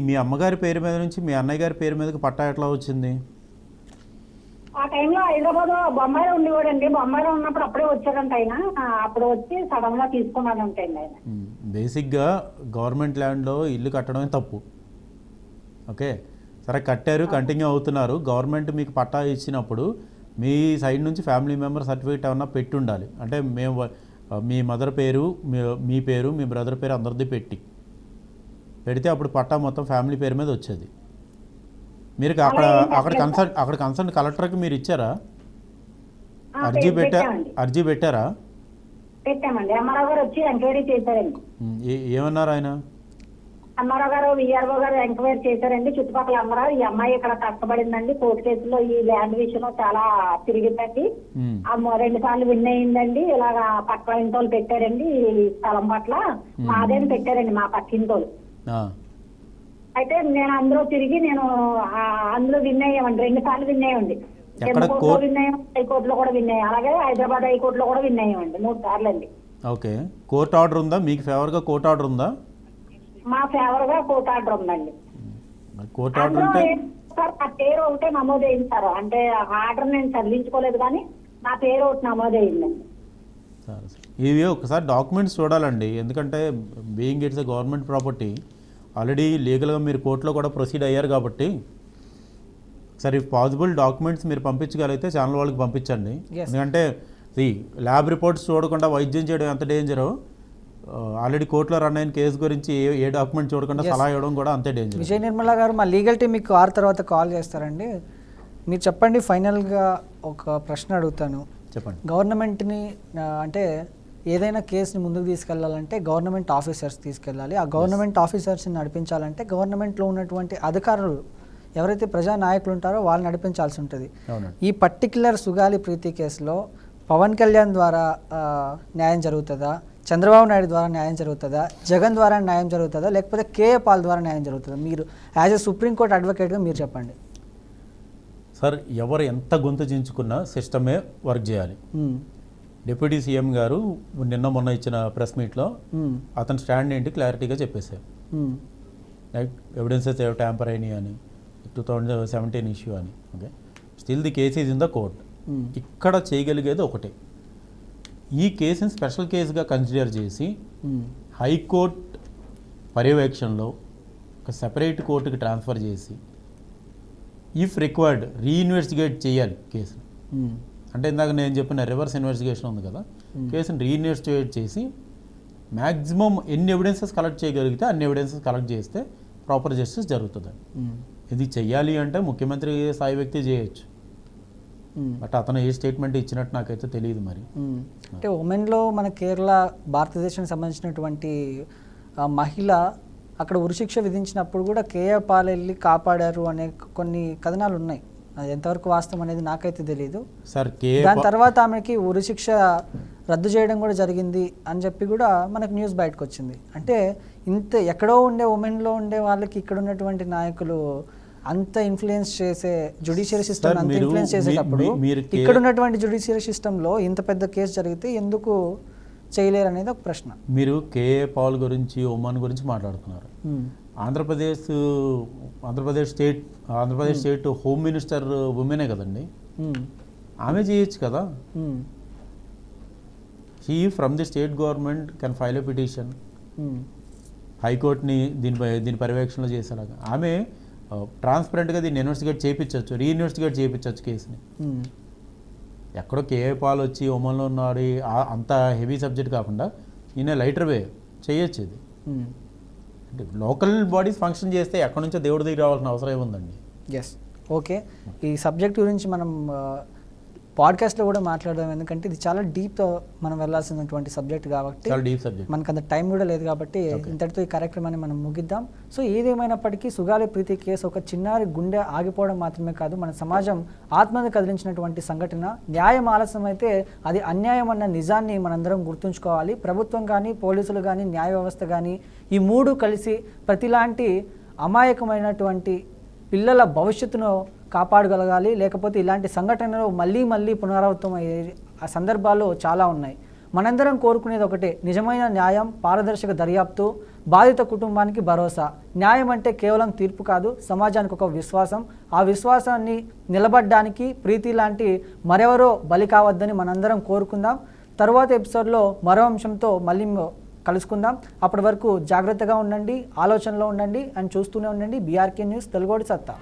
మీ అమ్మగారి పేరు మీద నుంచి మీ అన్నయ్య గారి పేరు మీదకి పట్టా ఎట్లా వచ్చింది? ఆ టైంలో హైదరాబాద్ బొంబాయిలో ఉండేవాడండి. బొంబాయిలో ఉన్నప్పుడు అప్పుడే వచ్చాడంట ఆయన. అప్పుడు వచ్చి సడన్ గా తీసుకున్నాడంటే ఆయన. బేసిక్గా గవర్నమెంట్ ల్యాండ్లో ఇల్లు కట్టడమే తప్పు. ఓకే, సరే కట్టారు, కంటిన్యూ అవుతున్నారు. గవర్నమెంట్ మీకు పట్టా ఇచ్చినప్పుడు మీ సైడ్ నుంచి ఫ్యామిలీ మెంబర్ సర్టిఫికేట్ ఏమన్నా పెట్టి ఉండాలి. అంటే మేము మీ మదర్ పేరు, మీ పేరు, మీ బ్రదర్ పేరు అందరిది పెడితే అప్పుడు పట్టా మొత్తం ఫ్యామిలీ పేరు మీద వచ్చేది. మీరు అక్కడ కన్సర్న్ కలెక్టర్కి మీరు ఇచ్చారా? అర్జీ పెట్టారా? పెట్టామండి. ఎంఆర్ఓ గారు వచ్చి ఎంక్వైరీ చేశారండి. ఏమన్నారు ఆయన? ఎంఆర్ఓ గారు విఆర్ఓ గారు ఎంక్వైరీ చేశారండి. చుట్టుపక్కల అందరూ ఈ అమ్మాయి ఇక్కడ కష్టపడిందండి, కోర్టు కేసులో ఈ ల్యాండ్ విషయంలో చాలా తిరిగిందండి, 2 సార్లు విన్ అయిందండి, ఇలాగా పక్క ఇంటోళ్ళు పెట్టారండి ఈ స్థలం పట్ల మాదేని పెట్టారండి మా పక్కింటోళ్ళు. అయితే నేను అందులో తిరిగి అందులో విన్ అయ్యామండి, 2 సార్లు విన్ అయ్యామండి. కోర్టులో విన్ అయ్యాం, హైకోర్టులో కూడా విన్ అయ్యాం, అలాగే హైదరాబాద్ హైకోర్టులో కూడా విన్ అయ్యామండి 3 సార్లు అండి. ఓకే, కోర్టు ఆర్డర్ ఉందా మీకు ఫేవర్ గా? కోర్టు ఆర్డర్ ఉందా? మా ఫేవర్ గా కోర్టు ఆర్డర్ ఉందండి. కోర్టు ఆర్డర్ ఉంటే నా పేరు ఒకటే నమోదైంది సార్. అంటే ఆర్డర్ నేను చదివించుకోలేదు కానీ నా పేరు ఒకటి నమోదైందండి. ఇవి ఒకసారి డాక్యుమెంట్స్ చూడాలండి, ఎందుకంటే being it's a government property, already లీగల్గా మీరు కోర్టులో కూడా ప్రొసీడ్ అయ్యారు కాబట్టి సరే ఇఫ్ పాసిబుల్ డాక్యుమెంట్స్ మీరు పంపించగలిగితే ఛానల్ వాళ్ళకి పంపించండి. ఎందుకంటే ల్యాబ్ రిపోర్ట్స్ చూడకుండా వైద్యం చేయడం ఎంత డేంజరో, ఆల్రెడీ కోర్టులో రన్ అయిన కేసు గురించి ఏ డాక్యుమెంట్ చూడకుండా సలహా ఇవ్వడం కూడా అంతే డేంజర్. విజయ నిర్మల గారు, మా లీగల్ టీం మీకు 6 తర్వాత కాల్ చేస్తారండి. మీరు చెప్పండి, ఫైనల్గా ఒక ప్రశ్న అడుగుతాను. చెప్పండి. గవర్నమెంట్ని అంటే ఏదైనా కేసుని ముందుకు తీసుకెళ్లాలంటే గవర్నమెంట్ ఆఫీసర్స్ తీసుకెళ్ళాలి. ఆ గవర్నమెంట్ ఆఫీసర్స్ని నడిపించాలంటే గవర్నమెంట్లో ఉన్నటువంటి అధికారులు ఎవరైతే ప్రజానాయకులు ఉంటారో వాళ్ళు నడిపించాల్సి ఉంటుంది. ఈ పర్టిక్యులర్ సుగాలి ప్రీతి కేసులో పవన్ కళ్యాణ్ ద్వారా న్యాయం జరుగుతుందా, చంద్రబాబు నాయుడు ద్వారా న్యాయం జరుగుతుందా, జగన్ ద్వారా న్యాయం జరుగుతుందా, లేకపోతే కేఏ పాల్ ద్వారా న్యాయం జరుగుతుందా? మీరు యాజ్ ఎ సుప్రీంకోర్టు అడ్వకేట్గా మీరు చెప్పండి. సార్, ఎవరు ఎంత గొంతు చించుకున్నా సిస్టమే వర్క్ చేయాలి. డిప్యూటీ సీఎం గారు మొన్న ఇచ్చిన ప్రెస్ మీట్లో అతని స్టాండ్ ఏంటి క్లారిటీగా చెప్పేశారు. లైక్ ఎవిడెన్సెస్ ట్యాంపర్ అయినాయి అని, 2017 ఇష్యూ అని. Okay, still the case is in the court. ఇక్కడ చేయగలిగేది ఒకటే, ఈ కేసుని స్పెషల్ కేసుగా కన్సిడర్ చేసి హైకోర్టు పర్యవేక్షణలో ఒక సెపరేట్ కోర్టుకి ట్రాన్స్ఫర్ చేసి ఇఫ్ రిక్వైర్డ్ రీఇన్వెస్టిగేట్ చేయాలి కేసుని. అంటే ఇందాక నేను చెప్పిన రివర్స్ ఇన్వెస్టిగేషన్ ఉంది కదా, కేసుని రీఇన్వెస్టిగేట్ చేసి మ్యాక్సిమం ఎన్ని ఎవిడెన్సెస్ కలెక్ట్ చేయగలిగితే అన్ని ఎవిడెన్సెస్ కలెక్ట్ చేస్తే ప్రాపర్ జస్టిస్ జరుగుతుంది. ఇది చెయ్యాలి అంటే ముఖ్యమంత్రి స్థాయి వ్యక్తి చేయొచ్చు, బట్ అతను ఏ స్టేట్మెంట్ ఇచ్చినట్టు నాకైతే తెలియదు. మరి అంటే ఉమెన్లో మన కేరళ భారతదేశానికి సంబంధించినటువంటి మహిళ అక్కడ ఉరిశిక్ష విధించినప్పుడు కూడా కేఏ పాల్ వెళ్ళి కాపాడారు అనే కొన్ని కథనాలు ఉన్నాయి. అది ఎంతవరకు వాస్తవం అనేది నాకైతే తెలియదు సార్. దాని తర్వాత ఆమెకి ఉరిశిక్ష రద్దు చేయడం కూడా జరిగింది అని చెప్పి కూడా మనకు న్యూస్ బయటకు వచ్చింది. అంటే ఇంత ఎక్కడో ఉండే ఉమెన్లో ఉండే వాళ్ళకి ఇక్కడ ఉన్నటువంటి నాయకులు అంత ఇన్ఫ్లుయెన్స్ చేసే జ్యుడిషియరీ సిస్టమ్ అంత ఇన్ఫ్లుయెన్స్ చేసేటప్పుడు ఇక్కడ ఉన్నటువంటి జ్యుడిషియరీ సిస్టంలో ఇంత పెద్ద కేసు జరిగితే ఎందుకు చేయలేరు అనేది ఒక ప్రశ్న. మీరు కేఏ పాల్ గురించి, ఉమెన్ గురించి మాట్లాడుతున్నారు. ఆంధ్రప్రదేశ్ స్టేట్ హోమ్ మినిస్టర్ ఉమెనే కదండి, ఆమె చేయొచ్చు కదా. She from the state government can file a petition హైకోర్టుని దీని పర్యవేక్షణలో చేసేలాగా. ఆమె ట్రాన్స్పరెంట్గా దీన్ని ఇన్వెస్టిగేట్ చేయించవచ్చు, రీఇన్వెస్టిగేట్ చేయించవచ్చు కేసుని. ఎక్కడో కేఏ పాల్ వచ్చి ఉమెన్లో ఉన్నాడు అంత హెవీ సబ్జెక్ట్ కాకుండా ఈయన లైటర్ వే చేయొచ్చు. ఇది అంటే లోకల్ బాడీస్ ఫంక్షన్ చేస్తే ఎక్కడి నుంచో దేవుడి దగ్గర రావాల్సిన అవసరం ఏముందండి. Yes, okay. ఈ సబ్జెక్ట్ గురించి మనం పాడ్కాస్ట్లో కూడా మాట్లాడదాం, ఎందుకంటే ఇది చాలా డీప్ మనం వెళ్ళాల్సినటువంటి సబ్జెక్ట్ కాబట్టి, చాలా డీప్ సబ్జెక్ట్, మనకు అంత టైం కూడా లేదు కాబట్టి ఇంతటితో ఈ కార్యక్రమాన్ని మనం ముగిద్దాం. సో ఏదేమైనప్పటికీ సుగాలి ప్రీతి కేసు ఒక చిన్నారి గుండె ఆగిపోవడం మాత్రమే కాదు, మన సమాజం ఆత్మను కదిలించినటువంటి సంఘటన. న్యాయం ఆలస్యం అయితే అది అన్యాయం అన్న నిజాన్ని మనందరం గుర్తుంచుకోవాలి. ప్రభుత్వం కానీ, పోలీసులు కానీ, న్యాయ వ్యవస్థ కానీ ఈ మూడు కలిసి ప్రతిలాంటి అమాయకమైనటువంటి పిల్లల భవిష్యత్తును కాపాడగలగాలి. లేకపోతే ఇలాంటి సంఘటనలు మళ్ళీ పునరావృతం అయ్యే ఆ సందర్భాలు చాలా ఉన్నాయి. మనందరం కోరుకునేది ఒకటే, నిజమైన న్యాయం, పారదర్శక దర్యాప్తు, బాధిత కుటుంబానికి భరోసా. న్యాయం అంటే కేవలం తీర్పు కాదు, సమాజానికి ఒక విశ్వాసం. ఆ విశ్వాసాన్ని నిలబడ్డానికి ప్రీతి లాంటి మరెవరో బలి కావద్దని మనందరం కోరుకుందాం. తరువాత ఎపిసోడ్లో మరో అంశంతో మళ్ళీ కలుసుకుందాం. అప్పటి వరకు జాగ్రత్తగా ఉండండి, ఆలోచనలో ఉండండి అండ్ చూస్తూనే ఉండండి బీఆర్కే న్యూస్ తెలుగోడి సత్తా.